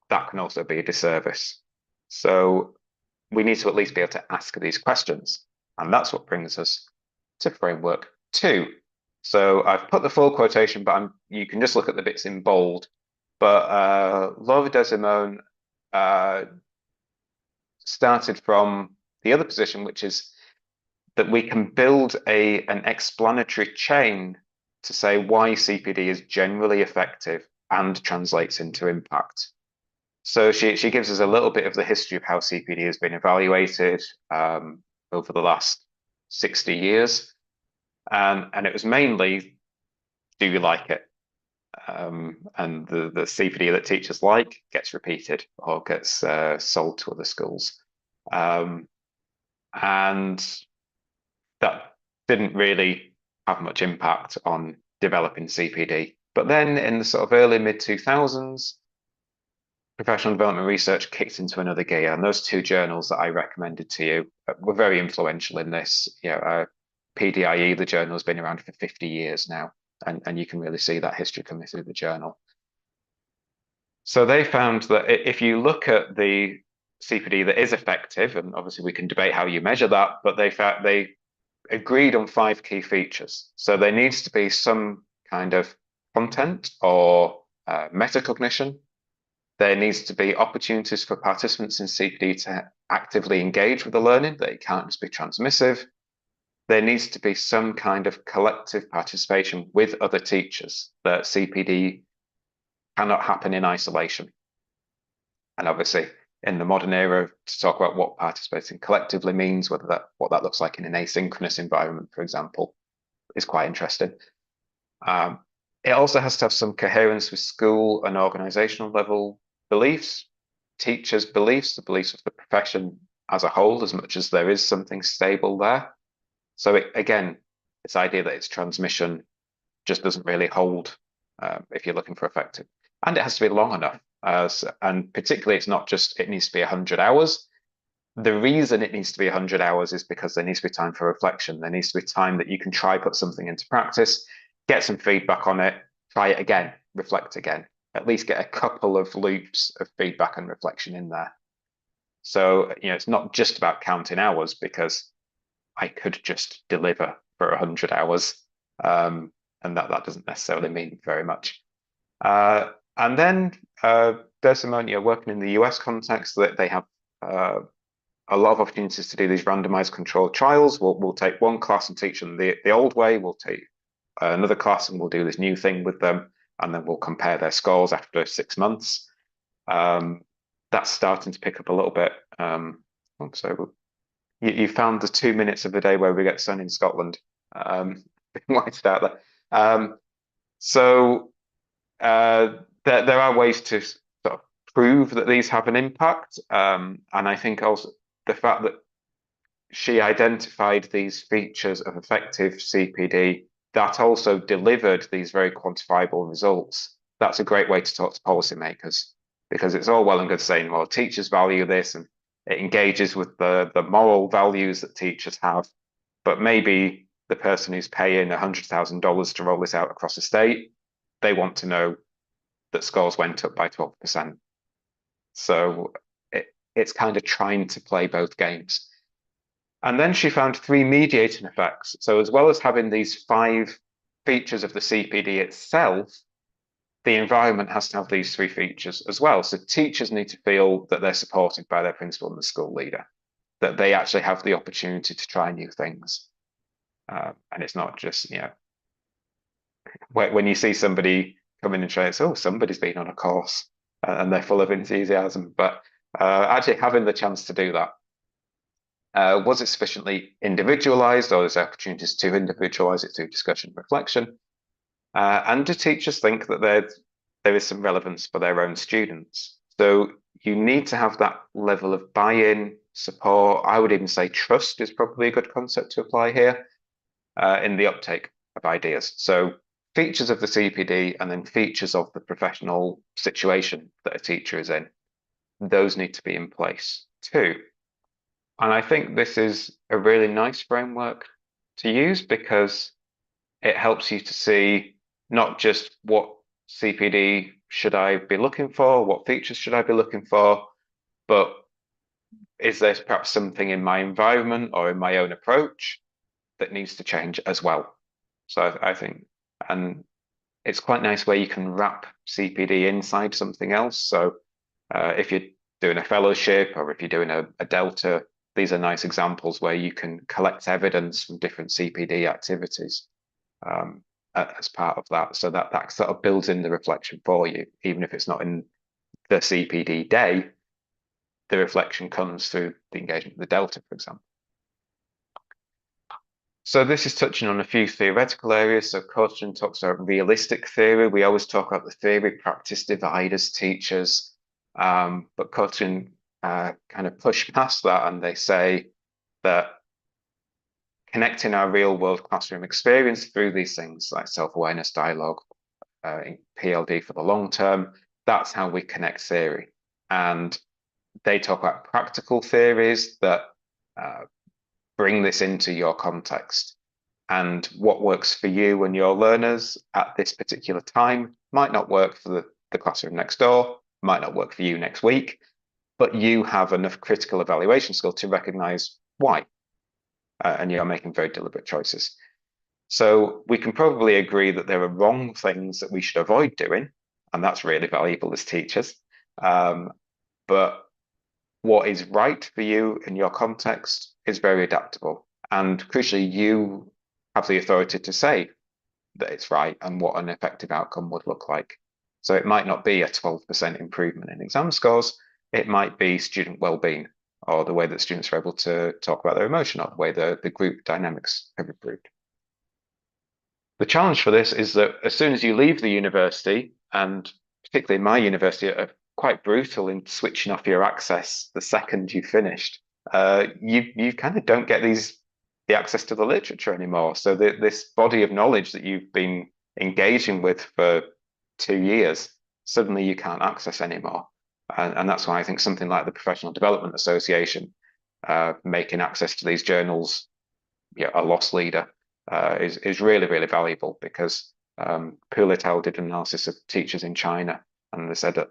that can also be a disservice. So we need to at least be able to ask these questions. And that's what brings us to framework 2. So I've put the full quotation, but you can just look at the bits in bold. But Laura Desimones started from the other position, which is that we can build an explanatory chain to say why CPD is generally effective and translates into impact. So she gives us a little bit of the history of how CPD has been evaluated over the last 60 years. And it was mainly do you like it? And the CPD that teachers like gets repeated or gets sold to other schools. Um, and that didn't really have much impact on developing CPD. But then in the sort of early mid 2000s, professional development research kicked into another gear. And those two journals that I recommended to you were very influential in this. PDIE, the journal, has been around for 50 years now. And you can really see that history coming through the journal. So they found that if you look at the CPD that is effective, and obviously we can debate how you measure that, but they agreed on five key features. So there needs to be some kind of content or metacognition. There needs to be opportunities for participants in CPD to actively engage with the learning, that it can't just be transmissive. There needs to be some kind of collective participation with other teachers, that CPD cannot happen in isolation. And obviously, in the modern era, to talk about what participating collectively means, what that looks like in an asynchronous environment, for example, is quite interesting. Um, it also has to have some coherence with school and organizational level beliefs, teachers' beliefs, the beliefs of the profession as a whole, as much as there is something stable there. So again, this idea that it's transmission just doesn't really hold if you're looking for effective. And it has to be long enough. And particularly, it's not just it needs to be 100 hours. The reason it needs to be 100 hours is because there needs to be time for reflection. There needs to be time that you can try put something into practice, get some feedback on it, try it again, reflect again, at least get a couple of loops of feedback and reflection in there. So, it's not just about counting hours, because I could just deliver for 100 hours. And that doesn't necessarily mean very much. And then there's some, working in the US context, that they have a lot of opportunities to do these randomized controlled trials. We'll take one class and teach them the old way. We'll take another class and we'll do this new thing with them, and then we'll compare their scores after 6 months. That's starting to pick up a little bit. So you found the 2 minutes of the day where we get sun in Scotland. Whited out there. So there are ways to sort of prove that these have an impact. And I think also the fact that she identified these features of effective CPD that also delivered these very quantifiable results. That's a great way to talk to policymakers, because it's all well and good saying, well, teachers value this and it engages with the moral values that teachers have. But maybe the person who's paying $100,000 to roll this out across the state, they want to know that scores went up by 12%. So it's kind of trying to play both games. And then she found three mediating effects. So as well as having these five features of the CPD itself, the environment has to have these three features as well. So teachers need to feel that they're supported by their principal and the school leader, that they actually have the opportunity to try new things. And it's not just, when you see somebody come in and try, it's, oh, somebody's been on a course and they're full of enthusiasm. But actually having the chance to do that. Was it sufficiently individualized, or is there opportunities to individualize it through discussion and reflection? And do teachers think that there is some relevance for their own students? So you need to have that level of buy-in, support. I would even say trust is probably a good concept to apply here in the uptake of ideas. So features of the CPD and then features of the professional situation that a teacher is in, those need to be in place too. And I think this is a really nice framework to use, because it helps you to see not just what CPD should I be looking for, what features should I be looking for, but is there perhaps something in my environment or in my own approach that needs to change as well? So I think, and it's quite nice where you can wrap CPD inside something else. So if you're doing a fellowship or if you're doing a Delta, these are nice examples where you can collect evidence from different CPD activities as part of that. So that sort of builds in the reflection for you, even if it's not in the CPD day, the reflection comes through the engagement with the Delta, for example. So this is touching on a few theoretical areas. So Caution talks about realistic theory. We always talk about the theory practice divide as teachers, but Caution kind of push past that, and they say that connecting our real world classroom experience through these things like self-awareness, dialogue, PLD for the long term, that's how we connect theory. And they talk about practical theories that uh, bring this into your context. And what works for you and your learners at this particular time might not work for the classroom next door, might not work for you next week, but you have enough critical evaluation skill to recognize why. And you're making very deliberate choices. So we can probably agree that there are wrong things that we should avoid doing, and that's really valuable as teachers. But what is right for you in your context is very adaptable. And crucially, you have the authority to say that it's right and what an effective outcome would look like. So it might not be a 12% improvement in exam scores, it might be student well-being or the way that students are able to talk about their emotion or the way the group dynamics have improved. The challenge for this is that as soon as you leave the university, and particularly my university are quite brutal in switching off your access the second you've finished, you kind of don't get the access to the literature anymore. So this body of knowledge that you've been engaging with for 2 years, suddenly you can't access anymore. And that's why I think something like the Professional Development Association making access to these journals, a loss leader, is really, really valuable because Pu et al. Did an analysis of teachers in China, and they said that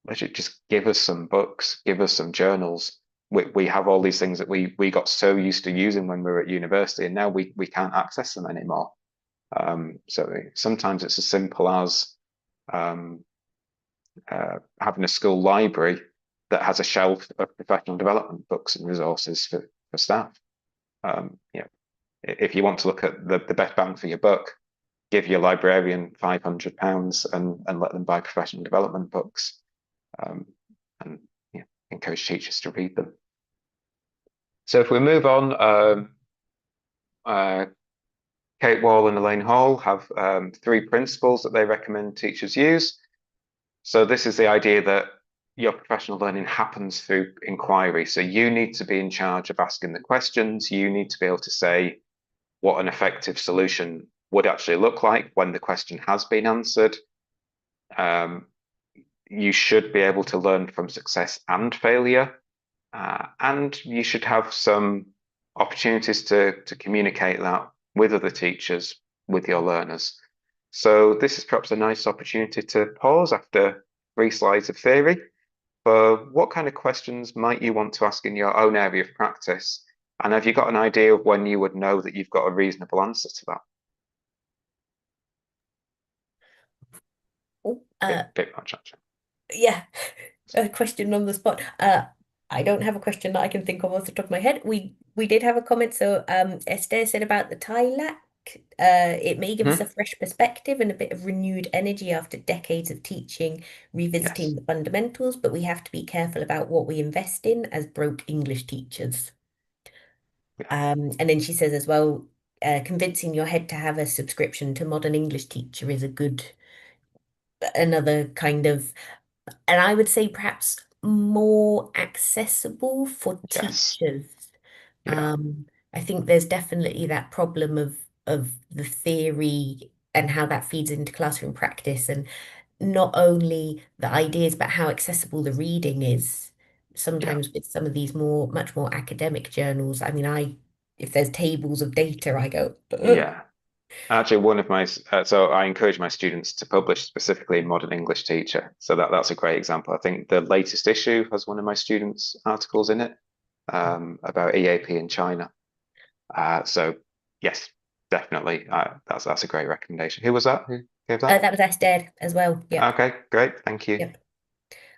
they should just give us some books, give us some journals. We have all these things that we got so used to using when we were at university, and now we can't access them anymore. So sometimes it's as simple as um, having a school library that has a shelf of professional development books and resources for staff. Yeah, if you want to look at the best bang for your buck, give your librarian £500 and let them buy professional development books, and yeah, encourage teachers to read them. So if we move on, uh, Kate Wall and Elaine Hall have three principles that they recommend teachers use. So this is the idea that your professional learning happens through inquiry. So you need to be in charge of asking the questions. You need to be able to say what an effective solution would actually look like when the question has been answered. You should be able to learn from success and failure, and you should have some opportunities to communicate that with other teachers, with your learners. So this is perhaps a nice opportunity to pause after 3 slides of theory for what kind of questions might you want to ask in your own area of practice? And have you got an idea of when you would know that you've got a reasonable answer to that? Oh, Bit much, actually. yeah, a question on the spot. I don't have a question that I can think of off the top of my head. We did have a comment. So Esther said about the Thai. It may give us a Mhm. fresh perspective and a bit of renewed energy after decades of teaching, revisiting Yes. the fundamentals, but we have to be careful about what we invest in as broke English teachers. Yeah. And then she says as well, convincing your head to have a subscription to Modern English Teacher is another kind of, and I would say perhaps more accessible for Yes. teachers. Yeah. I think there's definitely that problem of the theory and how that feeds into classroom practice, and not only the ideas, but how accessible the reading is. Yeah. Sometimes with some of these much more academic journals, I mean, if there's tables of data, I go, "Ugh." Yeah. Actually, one of my so I encourage my students to publish specifically in Modern English Teacher. So that's a great example. I think the latest issue has one of my students' articles in it about EAP in China. So yes, definitely, that's a great recommendation. Who was that? Who gave that? That was Esther as well. Yep. Okay, great, thank you. Yep.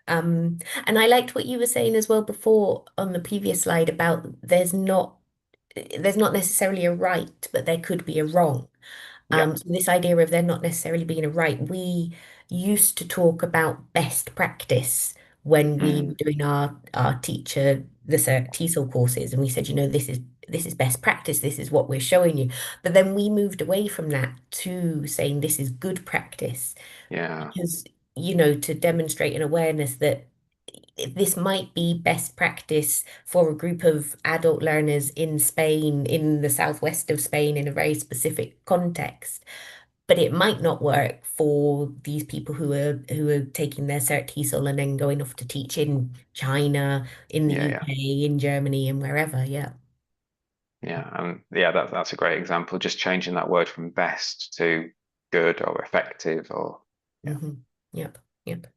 And I liked what you were saying as well before on the previous slide about there's not necessarily a right, but there could be a wrong. Yeah. So this idea of there not necessarily being a right, we used to talk about best practice when we were Mm, doing our teacher the TESOL courses, and we said, this is this is best practice, this is what we're showing you. But then we moved away from that to saying this is good practice Yeah, because, to demonstrate an awareness that this might be best practice for a group of adult learners in Spain, in the southwest of Spain, in a very specific context. But it might not work for these people who are taking their Cert TESOL and then going off to teach in China, in the yeah, yeah, UK, in Germany, and wherever. Yeah. yeah, and yeah, that's a great example. Just changing that word from best to good or effective, or yeah, Hmm. Yep. Yep.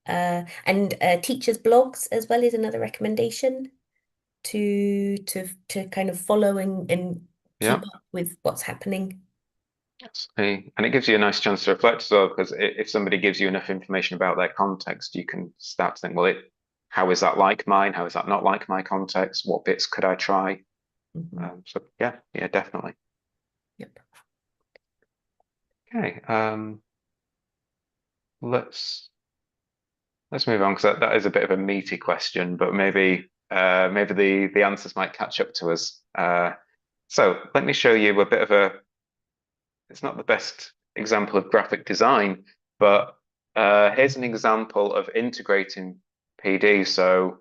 And teachers' blogs as well is another recommendation to kind of follow and yeah. keep up with what's happening. Yes. And it gives you a nice chance to reflect as well, because if somebody gives you enough information about their context, you can start to think, well, how is that like mine? How is that not like my context? What bits could I try? Hmm. So yeah, yeah, definitely. Yep. Okay, let's let's move on because that is a bit of a meaty question, but maybe the answers might catch up to us. So let me show you a bit of a. It's not the best example of graphic design, but here's an example of integrating PD. So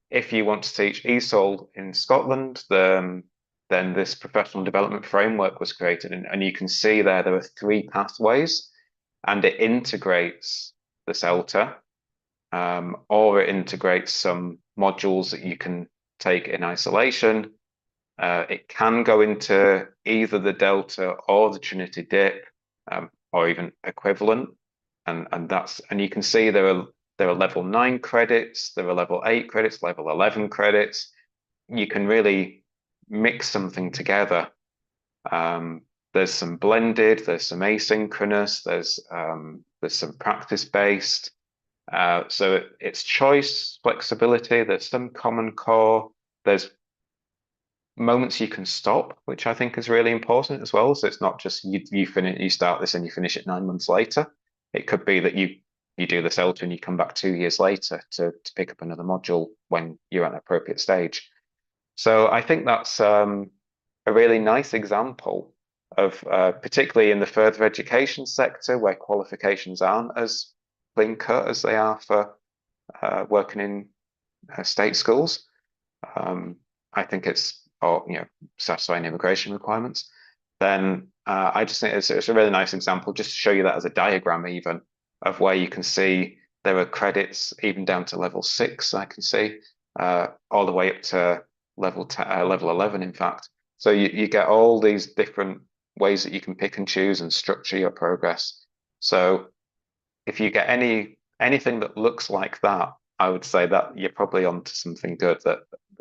if you want to teach ESOL in Scotland, then this professional development framework was created, and you can see there are three pathways, and it integrates the CELTA, or it integrates some modules that you can take in isolation. It can go into either the Delta or the Trinity dip, or even equivalent, and you can see there are level 9 credits, there are level 8 credits, level 11 credits. You can really mix something together. There's some blended, there's some asynchronous, there's some practice based. So it's choice, flexibility. There's some common core. There's moments you can stop, which I think is really important as well. So it's not just you start this and you finish it 9 months later. It could be that you do this Elta and you come back 2 years later to pick up another module when you're at an appropriate stage. So I think that's a really nice example of particularly in the further education sector where qualifications aren't as clean cut as they are for working in state schools. Um, I think or satisfying immigration requirements. Then I just think it's a really nice example, just to show you that as a diagram, even of where you can see there are credits even down to level 6. I can see all the way up to level 11, in fact. So you get all these different ways that you can pick and choose and structure your progress. So if you get anything that looks like that, I would say that you're probably onto something good, that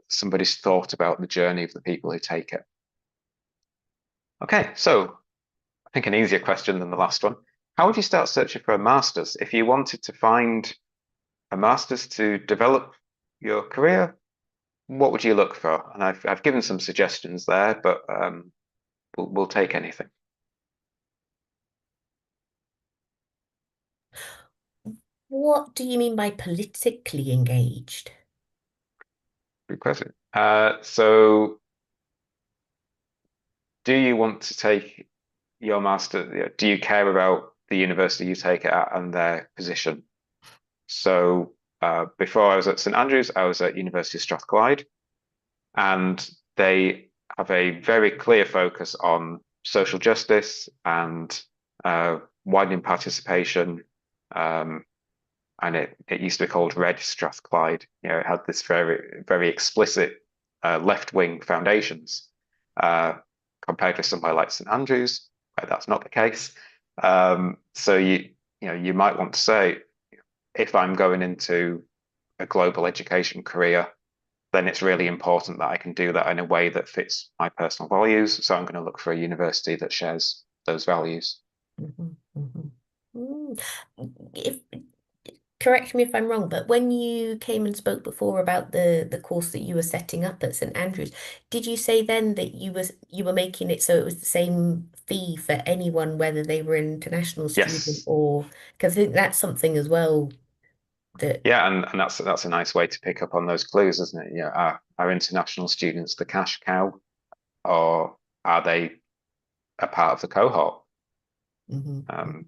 somebody's thought about the journey of the people who take it. Okay, so I think an easier question than the last one. How would you start searching for a master's? If you wanted to find a master's to develop your career, what would you look for? And I've given some suggestions there, but we'll take anything. What do you mean by politically engaged? Good question. So do you want to take your master? Do you care about the university you take it at and their position? So before I was at St Andrews, I was at University of Strathclyde, and they have a very clear focus on social justice and widening participation. Um, and it used to be called Red Strathclyde. It had this very explicit left-wing foundations, uh, compared to somewhere like St Andrews, where that's not the case. So you might want to say, if I'm going into a global education career, then it's really important that I can do that in a way that fits my personal values. So I'm going to look for a university that shares those values. Mhm, mhm. Mm. If Correct me if I'm wrong, but when you came and spoke before about the course that you were setting up at St Andrews, did you say then that you were making it so it was the same fee for anyone, whether they were an international student Yes. or because I think that's something as well that Yeah, and that's a nice way to pick up on those clues, isn't it? Yeah, are international students the cash cow, or are they a part of the cohort? Hmm. Um,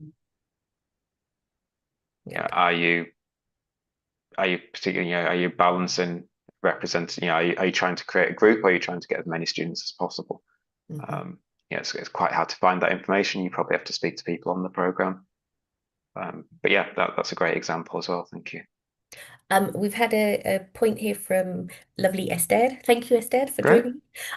Hmm. yeah, Yep. are you particularly, are you balancing representing, are you trying to create a group, or are you trying to get as many students as possible? Hmm. Um, it's quite hard to find that information. You probably have to speak to people on the program. But yeah, that's a great example as well. Thank you. We've had a point here from lovely Esther. Thank you, Esther, for Great.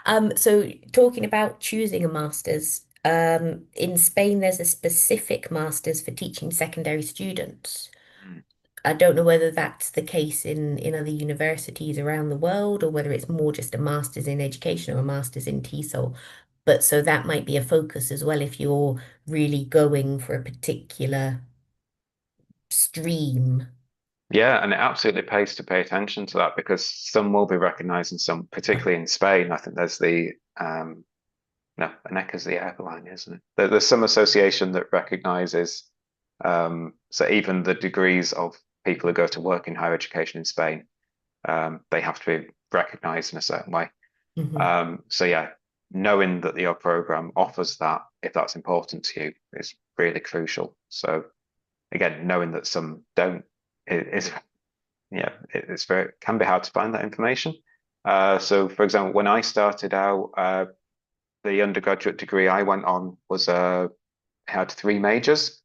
joining. So talking about choosing a master's, in Spain, there's a specific master's for teaching secondary students. Mm. I don't know whether that's the case in other universities around the world or whether it's more just a master's in education or a master's in TESOL. But so that might be a focus as well if you're really going for a particular stream. Yeah, and it absolutely pays to pay attention to that because some will be recognized and some, particularly in Spain, I think there's the no, ANECA's the airline, isn't it? There's some association that recognizes so even the degrees of people who go to work in higher education in Spain, they have to be recognized in a certain way. Hmm. So yeah, knowing that your program offers that, if that's important to you, is really crucial. So again, knowing that some don't is yeah, it's very can be hard to find that information. So for example, when I started out, the undergraduate degree I went on was had three majors,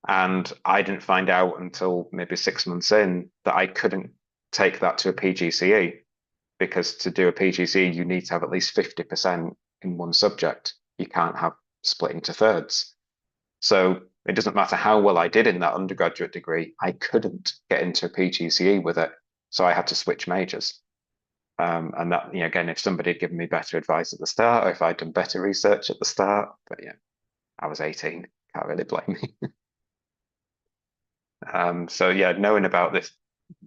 and I didn't find out until maybe 6 months in that I couldn't take that to a PGCE because to do a PGCE you need to have at least 50% in one subject. You can't have split into thirds. So it doesn't matter how well I did in that undergraduate degree, I couldn't get into a PGCE with it. So I had to switch majors. And that, again, if somebody had given me better advice at the start, or if I'd done better research at the start, but yeah, I was 18, can't really blame me. So yeah, knowing about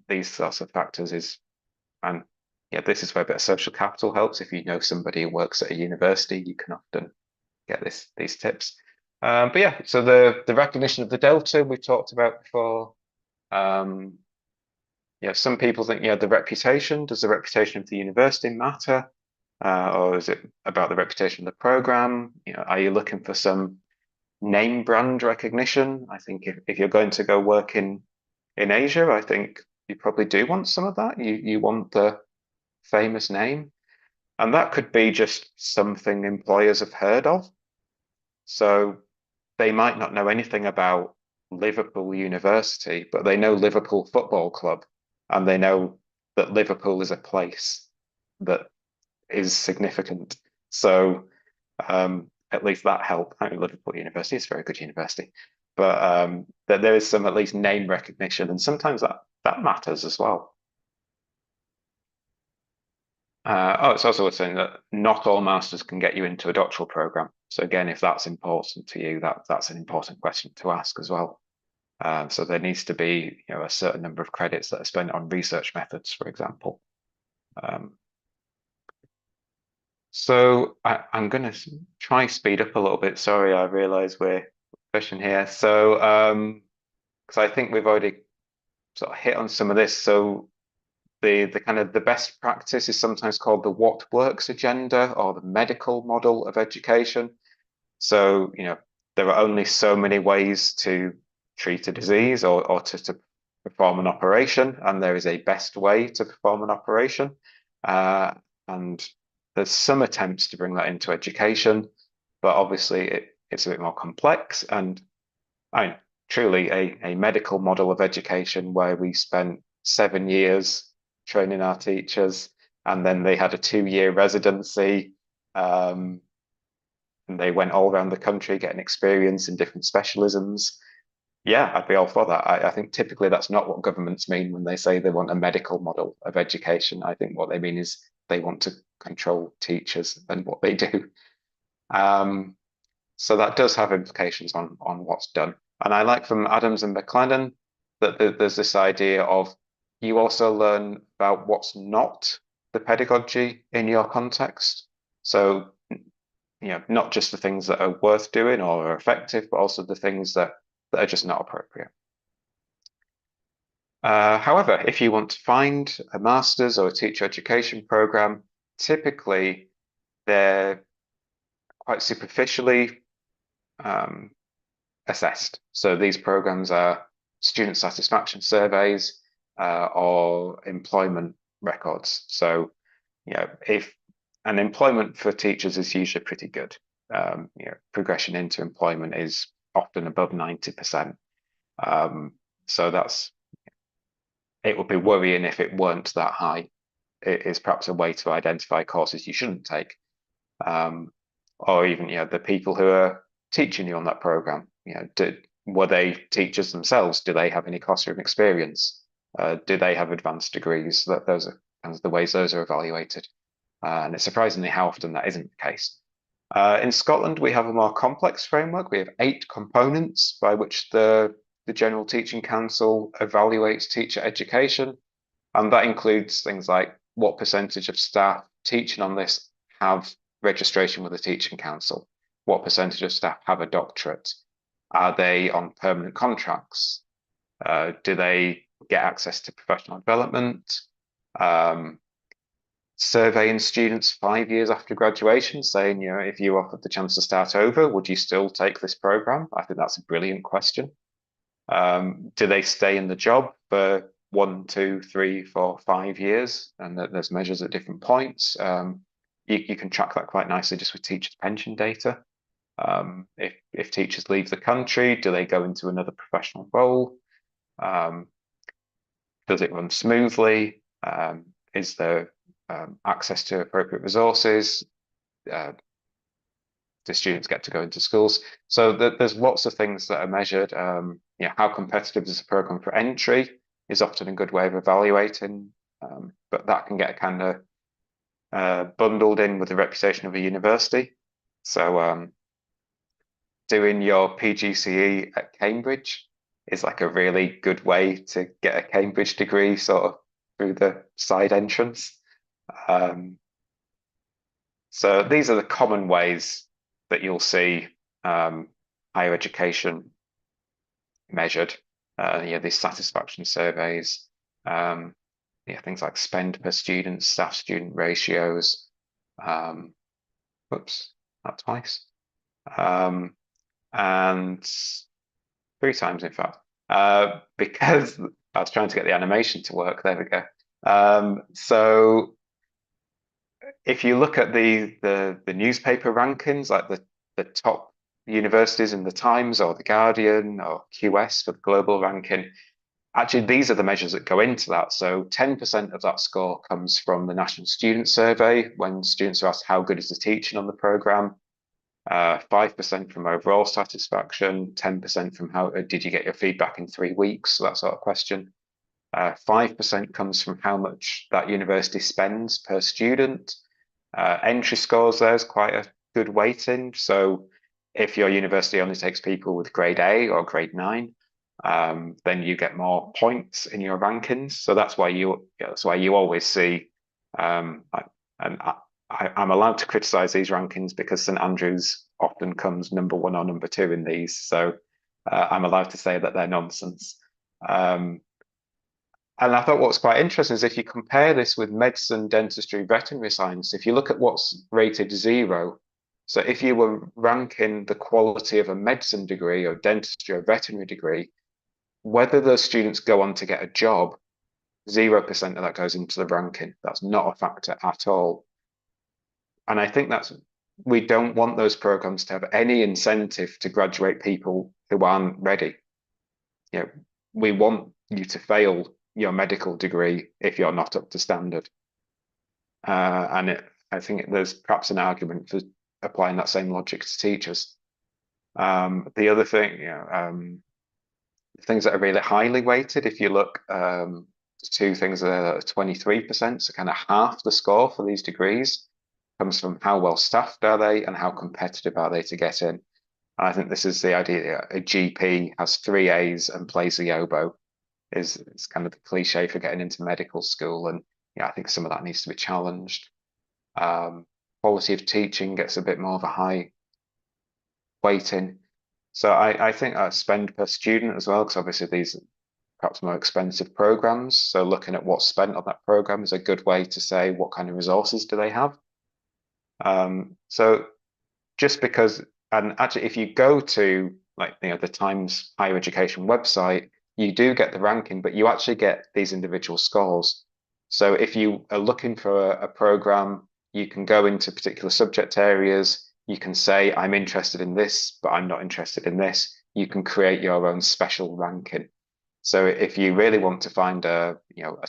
these sorts of factors and yeah, this is where a bit of social capital helps. If you know somebody who works at a university, you can often get these tips. But yeah, so the recognition of the delta we talked about before. Um, yeah, some people think, the reputation, does the reputation of the university matter? Or is it about the reputation of the program? Are you looking for some name brand recognition? I think if you're going to go work in Asia, I think you probably do want some of that. You want the famous name. And that could be just something employers have heard of. So they might not know anything about Liverpool University, but they know Liverpool Football Club, and they know that Liverpool is a place that is significant. So at least that helped. I mean, Liverpool University is a very good university, but that there is some at least name recognition, and sometimes that matters as well. It's also worth saying that not all masters can get you into a doctoral program. So again, if that's important to you, that's an important question to ask as well. So there needs to be, a certain number of credits that are spent on research methods, for example. Um, so I'm going to try speed up a little bit. Sorry, I realize we're pushing here. So because I think we've already sort of hit on some of this. So the kind of the best practice is sometimes called the what works agenda or the medical model of education. So, there are only so many ways to treat a disease or to perform an operation, and there is a best way to perform an operation. Uh, and there's some attempts to bring that into education, but obviously it's a bit more complex. And I mean, truly a medical model of education where we spent 7 years training our teachers, and then they had a 2-year residency. Um, and they went all around the country getting experience in different specialisms. Yeah, I'd be all for that. I think typically that's not what governments mean when they say they want a medical model of education. I think what they mean is they want to control teachers and what they do. Um, so that does have implications on what's done. And I like from Adams and McLennan that there's this idea of you also learn about what's not the pedagogy in your context. So not just the things that are worth doing or are effective, but also the things that are just not appropriate. However, if you want to find a master's or a teacher education program, typically they're quite superficially um, assessed. So these programs are student satisfaction surveys or employment records. So, if an employment for teachers is usually pretty good. Progression into employment is often above 90%. Um, so it would be worrying if it weren't that high. It is perhaps a way to identify courses you shouldn't take. Um, or even, the people who are teaching you on that program, were they teachers themselves? Do they have any classroom experience? Do they have advanced degrees? Those are kind of the ways those are evaluated. And it's surprisingly how often that isn't the case. In Scotland, we have a more complex framework. We have 8 components by which the General Teaching Council evaluates teacher education. And that includes things like what percentage of staff teaching on this have registration with the Teaching Council? What percentage of staff have a doctorate? Are they on permanent contracts? Do they get access to professional development? Um, Surveying students 5 years after graduation, saying, if you offered the chance to start over, would you still take this program? I think that's a brilliant question. Do they stay in the job for 1, 2, 3, 4, 5 years? And there's measures at different points. You can track that quite nicely just with teachers' pension data. If teachers leave the country, do they go into another professional role? Um, does it run smoothly? Is there access to appropriate resources? Uh, do students get to go into schools? So there's lots of things that are measured. How competitive is the program for entry is often a good way of evaluating, but that can get kind of bundled in with the reputation of a university. So doing your PGCE at Cambridge is like a really good way to get a Cambridge degree sort of through the side entrance. Um, so these are the common ways that you'll see higher education measured. These satisfaction surveys, um, things like spend per student, staff-student ratios. Whoops, not twice. And 3 times, in fact, because I was trying to get the animation to work. There we go. So if you look at the newspaper rankings, like the top universities in the Times or the Guardian or QS for the global ranking, actually these are the measures that go into that. So 10% of that score comes from the National Student Survey when students are asked how good is the teaching on the program. 5% from overall satisfaction, 10% from how did you get your feedback in 3 weeks, so that sort of question. 5% comes from how much that university spends per student. Entry scores, there's quite a good weighting. So if your university only takes people with grade A or grade 9, then you get more points in your rankings. So that's why you always see, and I'm allowed to criticize these rankings because St Andrews often comes number 1 or number 2 in these. So I'm allowed to say that they're nonsense. And I thought what's quite interesting is if you compare this with medicine, dentistry, veterinary science, if you look at what's rated 0, so if you were ranking the quality of a medicine degree or dentistry or veterinary degree, whether those students go on to get a job, 0% of that goes into the ranking. That's not a factor at all. And I think we don't want those programs to have any incentive to graduate people who aren't ready. You know, we want you to fail your medical degree if you're not up to standard. I think there's perhaps an argument for applying that same logic to teachers. The other thing, things that are really highly weighted, if you look, two things that are 23%, so kind of half the score for these degrees comes from how well staffed are they and how competitive are they to get in. I think this is the idea. A GP has 3 A's and plays the oboe is kind of the cliche for getting into medical school. And I think some of that needs to be challenged. Quality of teaching gets a bit more of a high weighting. So I think spend per student as well, because obviously perhaps more expensive programs. So looking at what's spent on that program is a good way to say what kind of resources do they have. So just because, and actually, if you go to like the Times Higher Education website, you do get the ranking, but you actually get these individual scores. So if you are looking for a program, you can go into particular subject areas. You can say, I'm interested in this, but I'm not interested in this. You can create your own special ranking. So if you really want to find a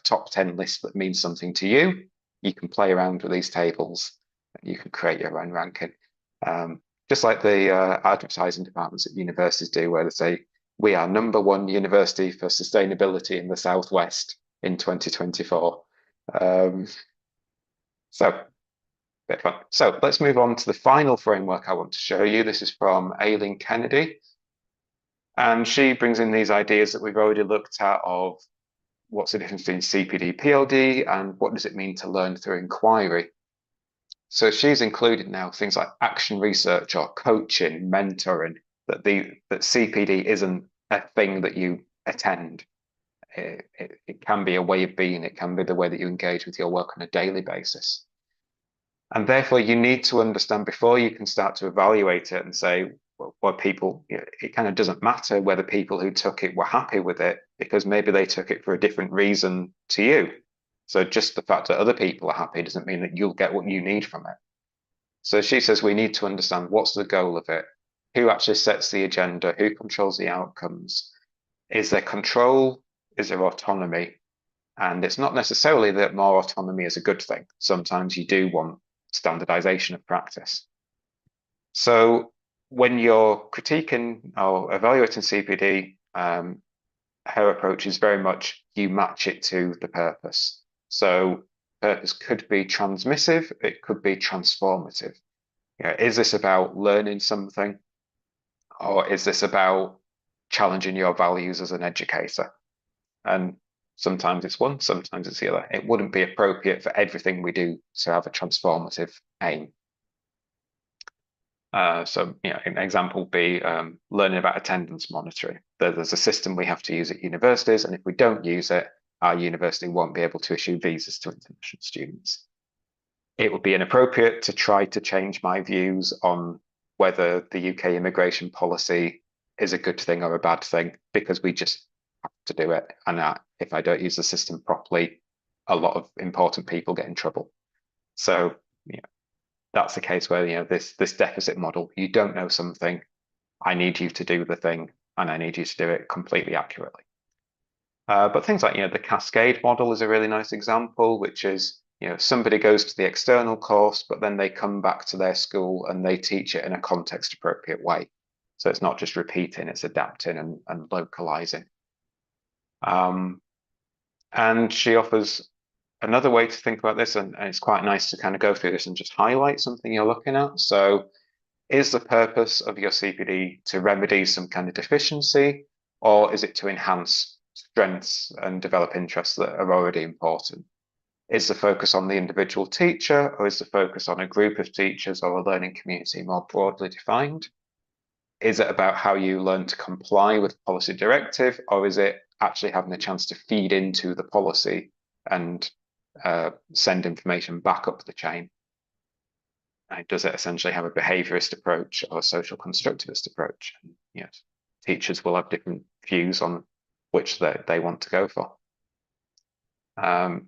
top 10 list that means something to you, you can play around with these tables and you can create your own ranking. Just like the advertising departments at universities do, where they say, we are #1 university for sustainability in the Southwest in 2024. So, bit fun. So let's move on to the final framework I want to show you. This is from Aileen Kennedy. And she brings in these ideas that we've already looked at of what's the difference between CPD, PLD, and what does it mean to learn through inquiry. So she's included now things like action research or coaching, mentoring, that CPD isn't a thing that you attend. It can be a way of being, it can be the way that you engage with your work on a daily basis. And therefore, you need to understand before you can start to evaluate it and say, well, people, it kind of doesn't matter whether people who took it were happy with it because maybe they took it for a different reason to you. So just the fact that other people are happy doesn't mean that you'll get what you need from it. So she says we need to understand what's the goal of it, who actually sets the agenda, who controls the outcomes. Is there control? Is there autonomy? And it's not necessarily that more autonomy is a good thing. Sometimes you do want standardization of practice. So when you're critiquing or evaluating CPD, her approach is very much you match it to the purpose. So purpose could be transmissive, it could be transformative. Is this about learning something, or is this about challenging your values as an educator? And sometimes it's one, sometimes it's the other. It wouldn't be appropriate for everything we do to have a transformative aim. So, an example would be learning about attendance monitoring. There's a system we have to use at universities, and if we don't use it, our university won't be able to issue visas to international students. It would be inappropriate to try to change my views on whether the UK immigration policy is a good thing or a bad thing, because we just have to do it. And if I don't use the system properly, a lot of important people get in trouble. So, that's the case where this deficit model, you don't know something, I need you to do the thing, and I need you to do it completely accurately. But things like the cascade model is a really nice example, which is somebody goes to the external course, but then they come back to their school and they teach it in a context appropriate way. So it's not just repeating, it's adapting and localizing. And she offers another way to think about this, and it's quite nice to kind of go through this and just highlight something you're looking at. So is the purpose of your CPD to remedy some kind of deficiency, or is it to enhance strengths and develop interests that are already important? Is the focus on the individual teacher, or is the focus on a group of teachers or a learning community more broadly defined? Is it about how you learn to comply with policy directive, or is it actually having a chance to feed into the policy and send information back up the chain? Does it essentially have a behaviorist approach or a social constructivist approach? And, yes, teachers will have different views on which they want to go for.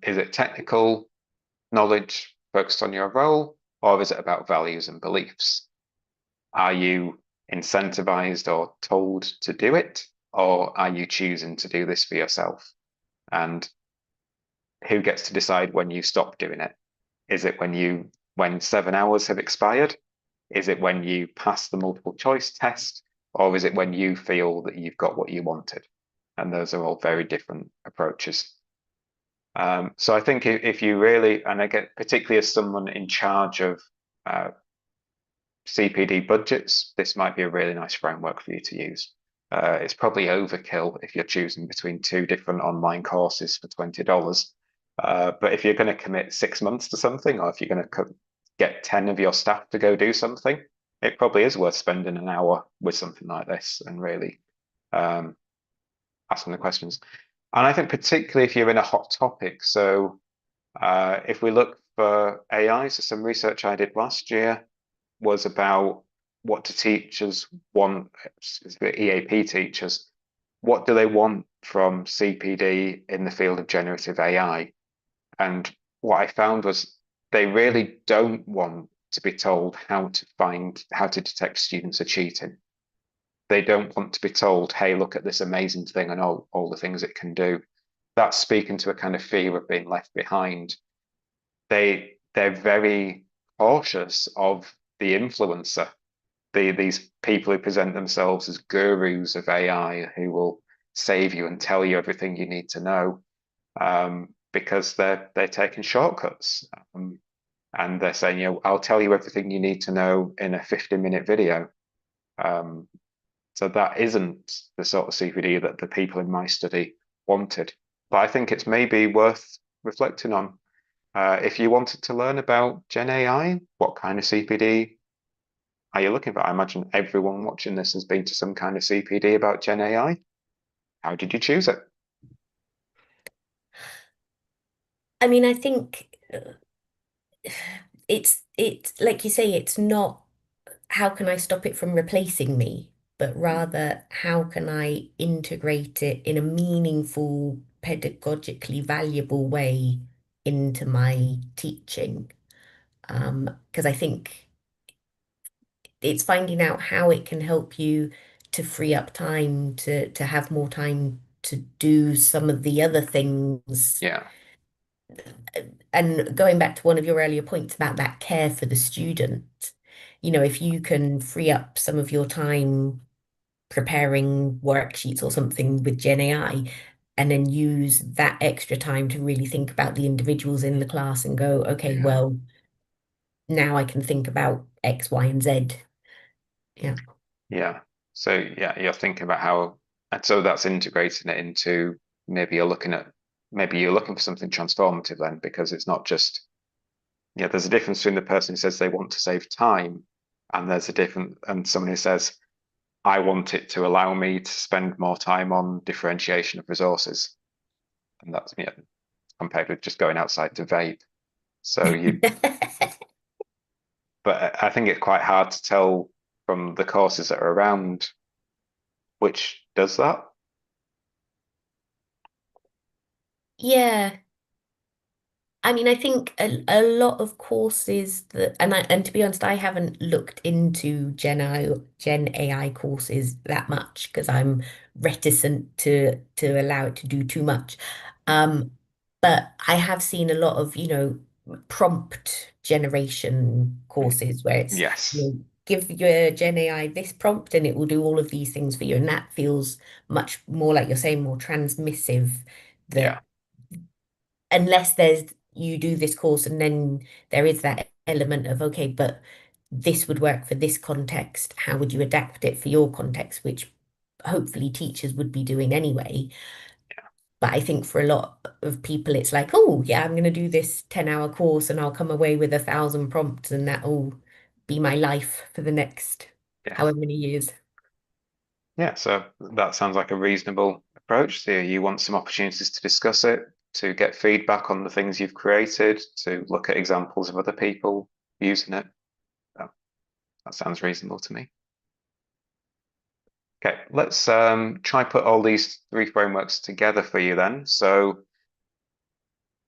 Is it technical knowledge focused on your role, or is it about values and beliefs? Are you incentivized or told to do it, or are you choosing to do this for yourself? And who gets to decide when you stop doing it? Is it when 7 hours have expired? Is it when you pass the multiple choice test, or is it when you feel that you've got what you wanted? And those are all very different approaches. So I think if you really, and I get particularly as someone in charge of CPD budgets, this might be a really nice framework for you to use. It's probably overkill if you're choosing between two different online courses for $20. But if you're going to commit 6 months to something, or if you're going to get 10 of your staff to go do something, it probably is worth spending an hour with something like this and really asking the questions. And I think particularly if you're in a hot topic. So if we look for AI, so some research I did last year was about what do teachers want, specifically EAP teachers, what do they want from CPD in the field of generative AI? And what I found was they really don't want to be told how to detect students are cheating. They don't want to be told, hey, look at this amazing thing and all the things it can do. That's speaking to a kind of fear of being left behind. They're very cautious of the influencer, these people who present themselves as gurus of AI who will save you and tell you everything you need to know, because they're taking shortcuts. And they're saying, I'll tell you everything you need to know in a 50-minute video. Um, so that isn't the sort of CPD that the people in my study wanted. But I think it's maybe worth reflecting on. If you wanted to learn about Gen AI, what kind of CPD are you looking for? I imagine everyone watching this has been to some kind of CPD about Gen AI. How did you choose it? I mean, I think it's like you say, it's not how can I stop it from replacing me, but rather how can I integrate it in a meaningful, pedagogically valuable way into my teaching. Because I think it's finding out how it can help you to free up time to have more time to do some of the other things. Yeah, And going back to one of your earlier points about that care for the student, if you can free up some of your time preparing worksheets or something with Gen AI, and then use that extra time to really think about the individuals in the class and go, okay, yeah, well, now I can think about X, Y, and Z. Yeah. yeah. So yeah, you're thinking about how, and so that's integrating it into maybe you're looking for something transformative then, because it's not just, there's a difference between the person who says they want to save time and someone who says, I want it to allow me to spend more time on differentiation of resources. And that's, compared with just going outside to vape. So but I think it's quite hard to tell from the courses that are around which does that. Yeah. I mean, I think a lot of courses and to be honest, I haven't looked into Gen AI courses that much because I'm reticent to allow it to do too much. Um, but I have seen a lot of, prompt generation courses where it's, Yes. give your Gen AI this prompt and it will do all of these things for you. And that feels much more like you're saying, more transmissive Yeah. that unless there's you do this course and then there is that element of okay, but this would work for this context. How would you adapt it for your context, which hopefully teachers would be doing anyway. But I think for a lot of people, it's like, oh, yeah, I'm going to do this 10-hour course and I'll come away with 1,000 prompts and that'll be my life for the next Yeah. however many years. Yeah. So that sounds like a reasonable approach. So you want some opportunities to discuss it, to get feedback on the things you've created, to look at examples of other people using it. Oh, that sounds reasonable to me. Okay, let's try put all these three frameworks together for you then. So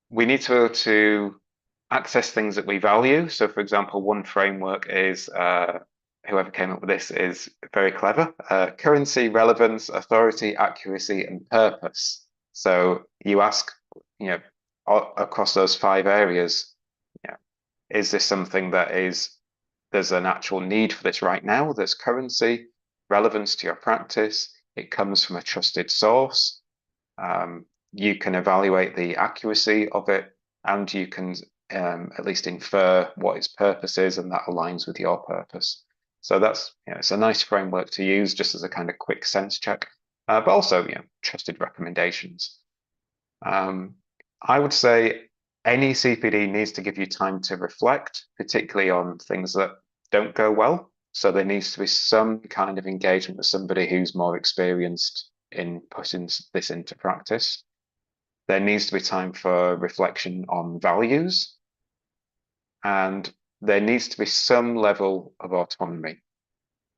we need to be able to access things that we value. So, for example, one framework is whoever came up with this is very clever. Currency, relevance, authority, accuracy, and purpose. So you ask, you know, across those five areas, you know, is this something that there's an actual need for this right now? There's currency, relevance to your practice. It comes from a trusted source. You can evaluate the accuracy of it, and you can at least infer what its purpose is, and that aligns with your purpose. So that's, it's a nice framework to use just as a kind of quick sense check, but also, trusted recommendations. Um, I would say any CPD needs to give you time to reflect, particularly on things that don't go well. So there needs to be some kind of engagement with somebody who's more experienced in putting this into practice. there needs to be time for reflection on values, and there needs to be some level of autonomy.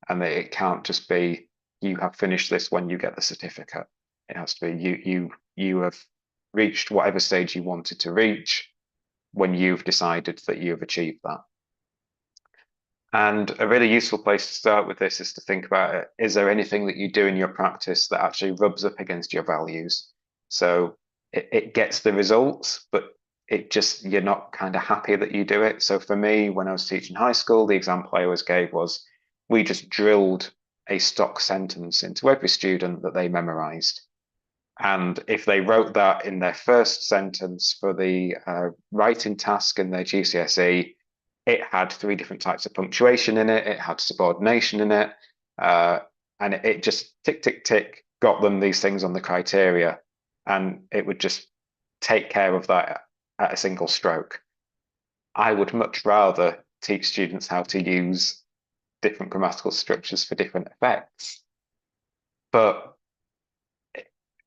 And it can't just be you have finished this when you get the certificate. It has to be you have reached whatever stage you wanted to reach when you've decided that you've achieved that. And a really useful place to start with this is to think about it. Is there anything that you do in your practice that actually rubs up against your values? So it gets the results, but you're not kind of happy that you do it. So for me, when I was teaching high school, the example I always gave was we just drilled a stock sentence into every student that they memorized. And if they wrote that in their first sentence for the writing task in their GCSE, it had three different types of punctuation in it. It had subordination in it. Uh, and it just tick, tick, tick, got them these things on the criteria. And it would just take care of that at a single stroke. I would much rather teach students how to use different grammatical structures for different effects. But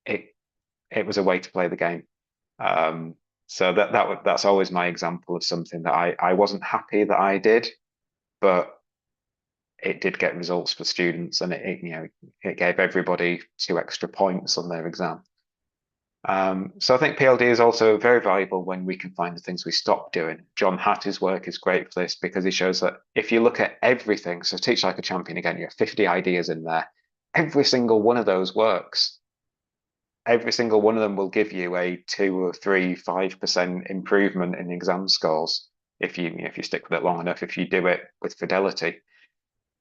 it it was a way to play the game. Um, so that's always my example of something that I wasn't happy that I did, but it did get results for students, and it gave everybody 2 extra points on their exam. So I think PLD is also very valuable when we can find the things we stop doing. John Hattie's work is great for this because he shows that if you look at everything, so Teach Like a Champion again, you have 50 ideas in there. Every single one of those works. Every single one of them will give you a 2 or 3, 5% improvement in exam scores if you stick with it long enough, if you do it with fidelity.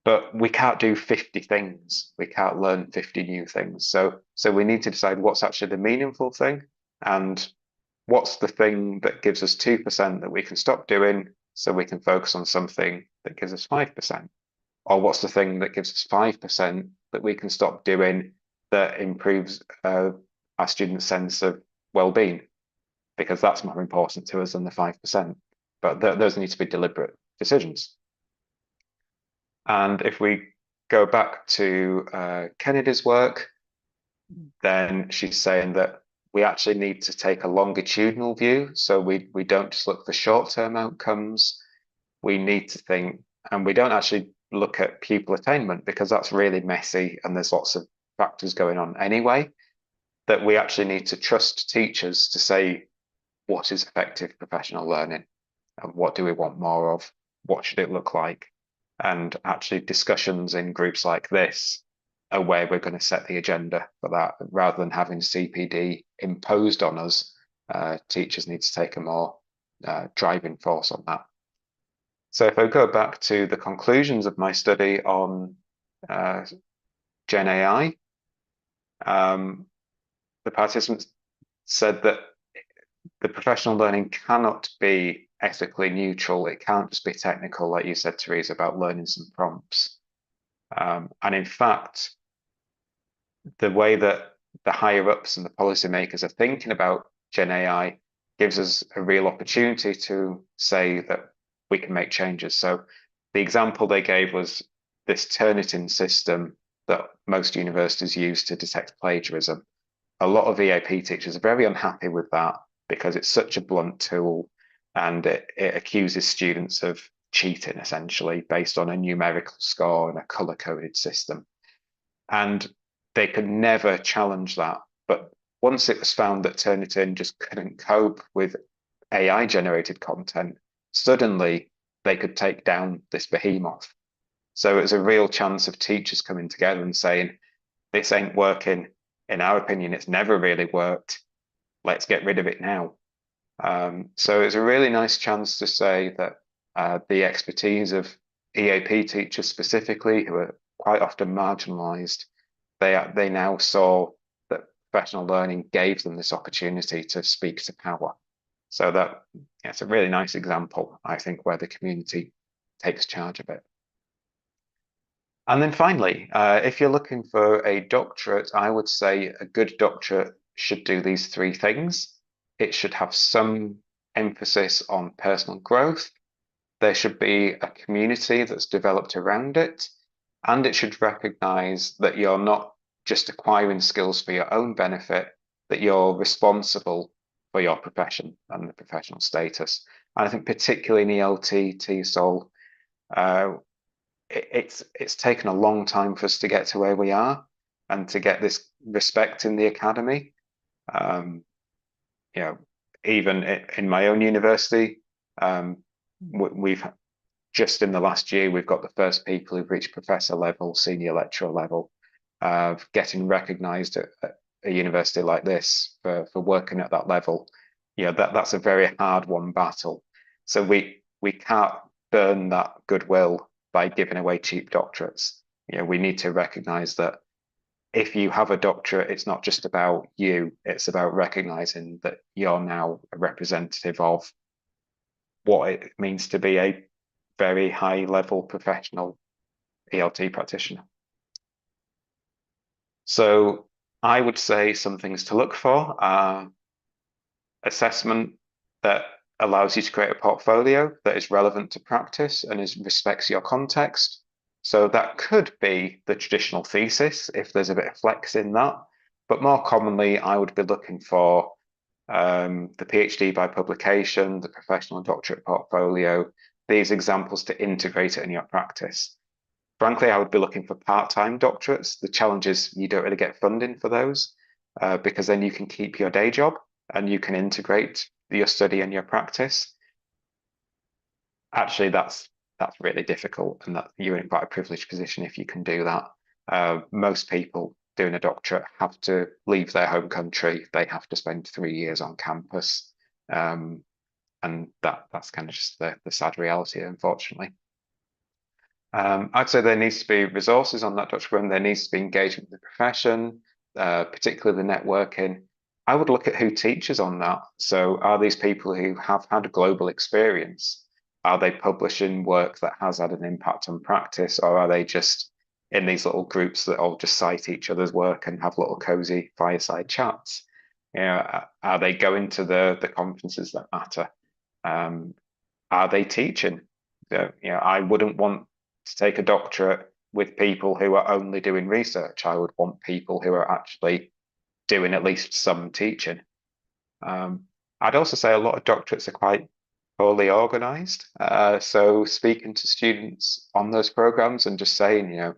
But we can't do 50 things. We can't learn 50 new things. So we need to decide what's actually the meaningful thing and what's the thing that gives us 2% that we can stop doing so we can focus on something that gives us 5%. Or what's the thing that gives us 5% that we can stop doing that improves our students' sense of well-being, because that's more important to us than the 5%. But those need to be deliberate decisions. And if we go back to Kennedy's work, then she's saying that we actually need to take a longitudinal view. So we don't just look for short-term outcomes. We need to think, and we don't actually look at pupil attainment because that's really messy and there's lots of factors going on anyway, that we actually need to trust teachers to say what is effective professional learning and what do we want more of, what should it look like, and actually discussions in groups like this are where we're going to set the agenda for that rather than having CPD imposed on us. Teachers need to take a more driving force on that. So if I go back to the conclusions of my study on Gen AI, the participants said that the professional learning cannot be ethically neutral. It can't just be technical, like you said, Therese, about learning some prompts. And in fact, the way that the higher ups and the policymakers are thinking about Gen AI gives us a real opportunity to say that we can make changes. So the example they gave was this Turnitin system that most universities use to detect plagiarism. A lot of EAP teachers are very unhappy with that because it's such a blunt tool and it accuses students of cheating essentially based on a numerical score and a color-coded system. And they could never challenge that. But once it was found that Turnitin just couldn't cope with AI generated content, suddenly they could take down this behemoth. So it was a real chance of teachers coming together and saying, this ain't working. In our opinion, it's never really worked. Let's get rid of it now. So it's a really nice chance to say that the expertise of EAP teachers specifically, who are quite often marginalized, they now saw that professional learning gave them this opportunity to speak to power. So it's a really nice example, I think, where the community takes charge of it. And then finally, if you're looking for a doctorate, I would say a good doctorate should do these three things. It should have some emphasis on personal growth. There should be a community that's developed around it. And it should recognize that you're not just acquiring skills for your own benefit, that you're responsible for your profession and the professional status. And I think particularly in ELT, TESOL, uh, it's taken a long time for us to get to where we are and to get this respect in the academy. Um, you know, even in my own university, we've just in the last year, we've got the first people who've reached professor level, senior lecturer level, getting recognized at a university like this for working at that level. That's a very hard won battle. So we can't burn that goodwill by giving away cheap doctorates. We need to recognize that if you have a doctorate, it's not just about you, it's about recognizing that you're now a representative of what it means to be a very high level professional ELT practitioner. So I would say some things to look for are assessment that allows you to create a portfolio that is relevant to practice and respects your context. So that could be the traditional thesis if there's a bit of flex in that. But more commonly, I would be looking for the PhD by publication, the professional doctorate portfolio, these examples to integrate it in your practice. Frankly, I would be looking for part-time doctorates. The challenge is you don't really get funding for those because then you can keep your day job and you can integrate your study and your practice. Actually, that's really difficult, and that you're in quite a privileged position if you can do that. Most people doing a doctorate have to leave their home country. They have to spend 3 years on campus, and that's kind of just the sad reality, unfortunately. I'd say there needs to be resources on that Dutch room. There needs to be engagement with the profession, particularly the networking. I would look at who teaches on that. So are these people who have had global experience? Are they publishing work that has had an impact on practice, or are they just in these little groups that all just cite each other's work and have little cozy fireside chats? Are they going to the conferences that matter? Are they teaching? I wouldn't want to take a doctorate with people who are only doing research. I would want people who are actually doing at least some teaching. I'd also say a lot of doctorates are quite poorly organized. So speaking to students on those programs and just saying,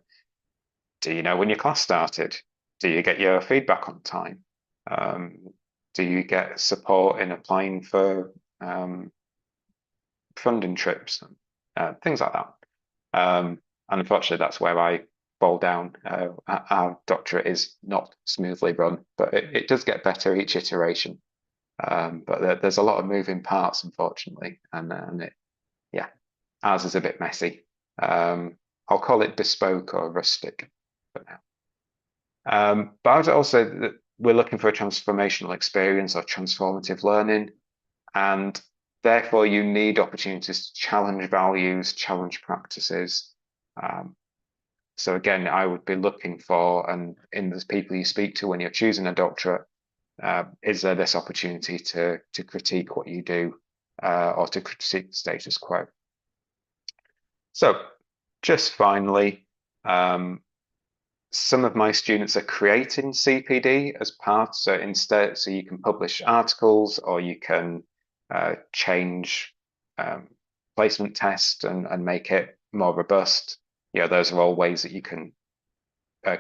do you know when your class started? Do you get your feedback on time? Do you get support in applying for funding trips, things like that. And unfortunately, that's where I fall down. Our doctorate is not smoothly run, but it does get better each iteration. But there's a lot of moving parts, unfortunately, and yeah, ours is a bit messy. I'll call it bespoke or rustic for now. But I'd also that we're looking for a transformational experience or transformative learning, and therefore you need opportunities to challenge values, challenge practices. So again, I would be looking for, and in the people you speak to when you're choosing a doctorate, is there this opportunity to critique what you do or to critique the status quo? So just finally, some of my students are creating CPD as part, so instead, so you can publish articles or you can change placement test and make it more robust. Those are all ways that you can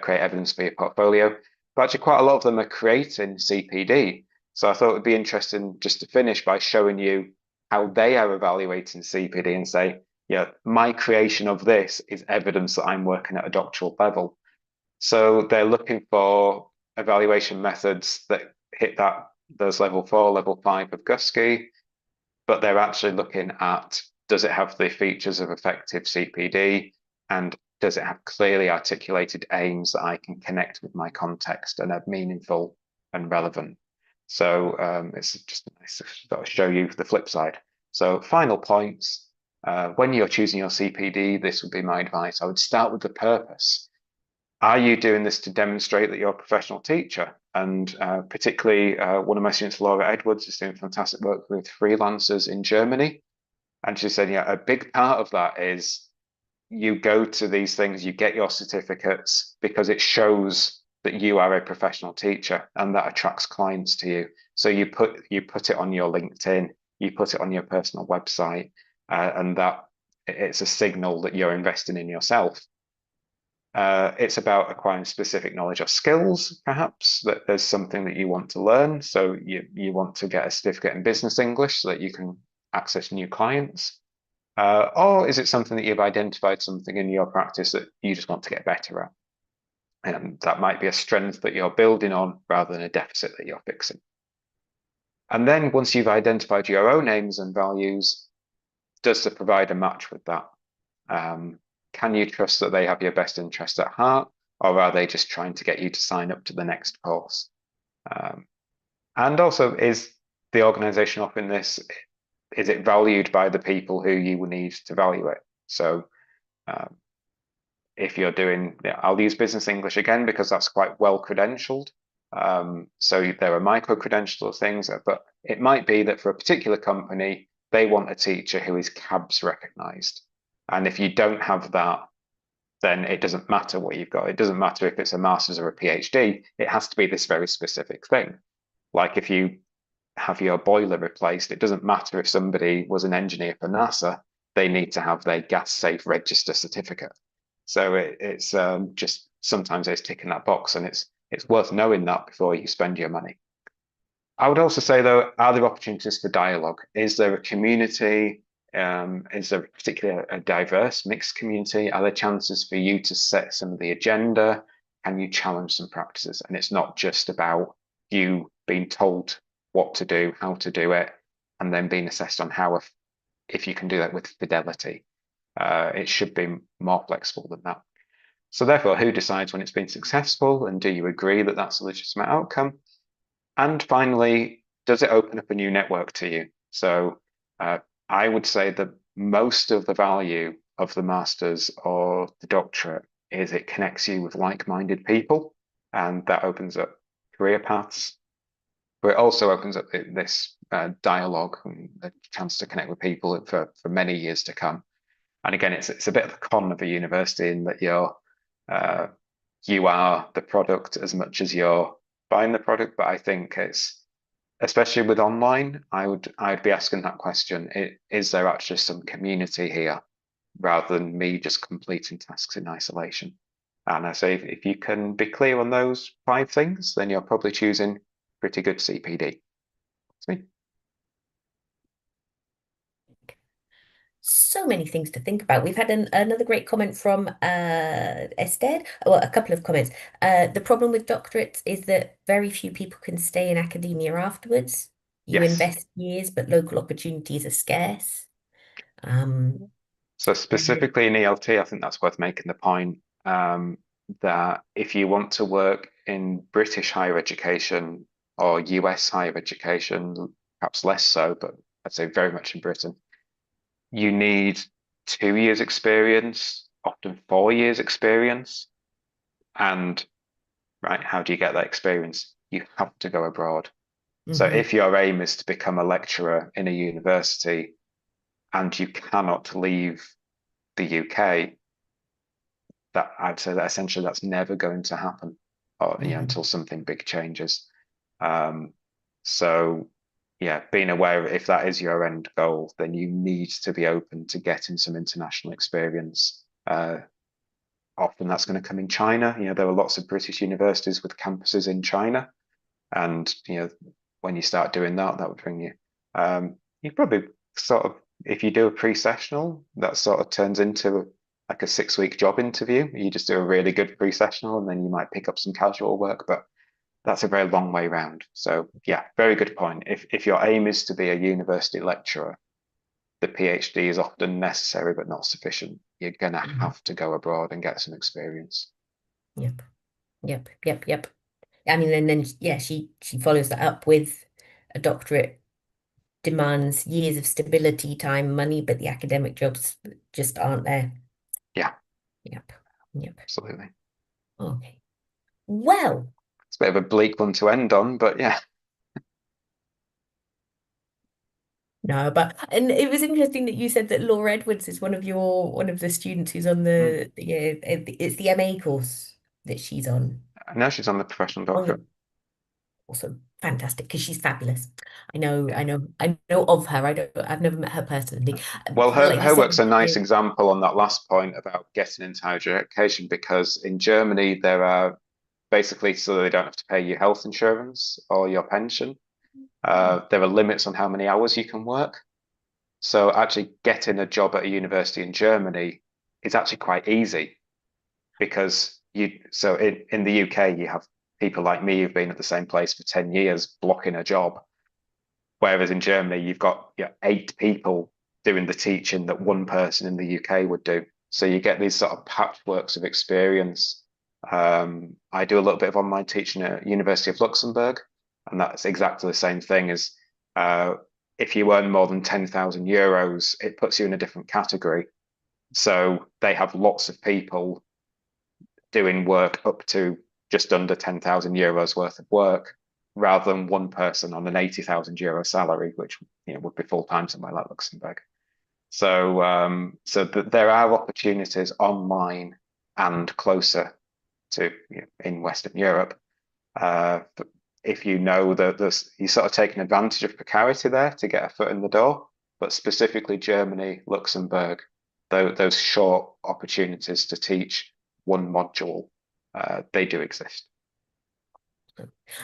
create evidence for your portfolio. But actually, quite a lot of them are creating CPD. So I thought it would be interesting just to finish by showing you how they are evaluating CPD and say, my creation of this is evidence that I'm working at a doctoral level. So they're looking for evaluation methods that hit those level 4, level 5 of GUSCI, but they're actually looking at, does it have the features of effective CPD, and does it have clearly articulated aims that I can connect with my context and are meaningful and relevant? So it's just nice to sort of show you the flip side. So final points, when you're choosing your CPD, this would be my advice. I would start with the purpose. Are you doing this to demonstrate that you're a professional teacher? And particularly one of my students, Laura Edwards, is doing fantastic work with freelancers in Germany. And she said, a big part of that is you go to these things, you get your certificates because it shows that you are a professional teacher, and that attracts clients to you. So you put it on your LinkedIn, you put it on your personal website, and that it's a signal that you're investing in yourself. It's about acquiring specific knowledge or skills, perhaps, that there's something that you want to learn. So you want to get a certificate in business English so that you can access new clients. Or is it something that you've identified something in your practice that you just want to get better at? And that might be a strength that you're building on rather than a deficit that you're fixing. And then once you've identified your own aims and values, does the provider match with that? Um, can you trust that they have your best interest at heart, or are they just trying to get you to sign up to the next course? Um, and also, is the organization offering this, is it valued by the people who you will need to value it? So um, if you're doing, I'll use business English again because that's quite well credentialed. So there are micro credential things, but it might be that for a particular company, they want a teacher who is CABS recognized. And if you don't have that, then it doesn't matter what you've got. It doesn't matter if it's a master's or a PhD. It has to be this very specific thing. Like if you have your boiler replaced, it doesn't matter if somebody was an engineer for NASA, they need to have their gas safe register certificate. So it's just sometimes it's ticking that box, and it's worth knowing that before you spend your money. I would also say though, are there opportunities for dialogue? Is there a community? Is there particularly a diverse mixed community? Are there chances for you to set some of the agenda? Can you challenge some practices? And it's not just about you being told what to do, how to do it, and then being assessed on how if you can do that with fidelity. It should be more flexible than that. So therefore, who decides when it's been successful, and do you agree that that's a legitimate outcome? And finally, does it open up a new network to you? So I would say that most of the value of the master's or the doctorate is it connects you with like-minded people, and that opens up career paths. But it also opens up this dialogue and a chance to connect with people for many years to come. And again, it's a bit of a con of a university in that uh, you are the product as much as you're buying the product. But I think it's especially with online, I'd be asking that question: is there actually some community here rather than me just completing tasks in isolation? And I say if you can be clear on those five things, then you're probably choosing pretty good CPD. That's me. So many things to think about. We've had another great comment from Esther. Well, a couple of comments. The problem with doctorates is that very few people can stay in academia afterwards. You Yes. invest years, but local opportunities are scarce. Um, So and specifically in ELT, I think that's worth making the point that if you want to work in British higher education or US higher education, perhaps less so, but I'd say very much in Britain, you need 2 years experience, often 4 years experience. And right, how do you get that experience? You have to go abroad. So mhm, if your aim is to become a lecturer in a university and you cannot leave the UK, that I'd say that essentially that's never going to happen, or mhm, until something big changes. Um, so yeah, being aware of if that is your end goal, then you need to be open to getting some international experience. Often that's going to come in China. There are lots of British universities with campuses in China, and when you start doing that, that would bring you. You probably sort of, if you do a pre-sessional, that sort of turns into like a 6 week job interview. You just do a really good pre-sessional, and then you might pick up some casual work, but that's a very long way round. So yeah, very good point. If your aim is to be a university lecturer, the PhD is often necessary but not sufficient. You're gonna mhm. have to go abroad and get some experience. Yep, yep. I mean, and then yeah, she follows that up with a doctorate demands years of stability, time, money, but the academic jobs just aren't there. Yeah, Yep, yep. absolutely. Okay. Well, It's a bit of a bleak one to end on, but yeah. no, but and it was interesting that you said that Laura Edwards is one of the students who's on Mm. the yeah, it's the MA course that she's on. Now she's on the professional Oh, yeah. doctorate. Awesome. Fantastic. Because she's fabulous. Yeah. I know of her. I've never met her personally. Well, Like you her said, work's a nice example on that last point about getting into higher education because in Germany there are basically so they don't have to pay you health insurance or your pension. There are limits on how many hours you can work. So actually getting a job at a university in Germany is actually quite easy because in the UK you have people like me who've been at the same place for 10 years blocking a job. Whereas in Germany, you've got eight people doing the teaching that one person in the UK would do. So you get these sort of patchworks of experience. I do a little bit of online teaching at University of Luxembourg, and that's exactly the same thing as uh, if you earn more than 10,000 euros, it puts you in a different category. So they have lots of people doing work up to just under 10,000 euros worth of work rather than one person on an 80,000 euro salary, which would be full time somewhere like Luxembourg. So there are opportunities online and closer to in Western Europe. If you know that you're sort of taking advantage of precarity there to get a foot in the door, but specifically Germany, Luxembourg, those short opportunities to teach one module, they do exist.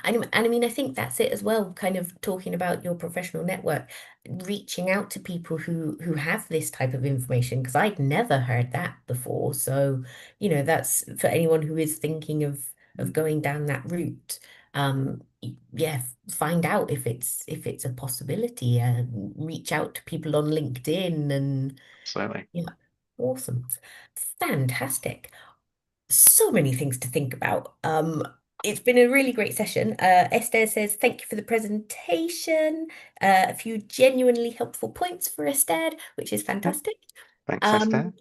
and I mean, I think that's it as well, kind of talking about your professional network, reaching out to people who have this type of information, because I'd never heard that before. So, that's for anyone who is thinking of going down that route. Yeah, find out if it's a possibility, reach out to people on LinkedIn and Absolutely. yeah, awesome. Fantastic. So many things to think about. It's been a really great session. Esther says, thank you for the presentation. A few genuinely helpful points for Esther, which is Yeah. fantastic. Thanks, Esther. Um,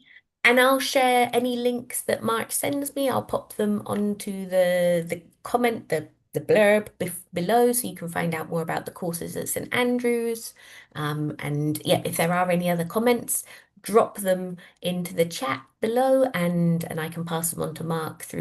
and I'll share any links that Mark sends me. I'll pop them onto the comment, the blurb below, so you can find out more about the courses at St Andrews. And yeah, if there are any other comments, drop them into the chat below, and I can pass them on to Mark through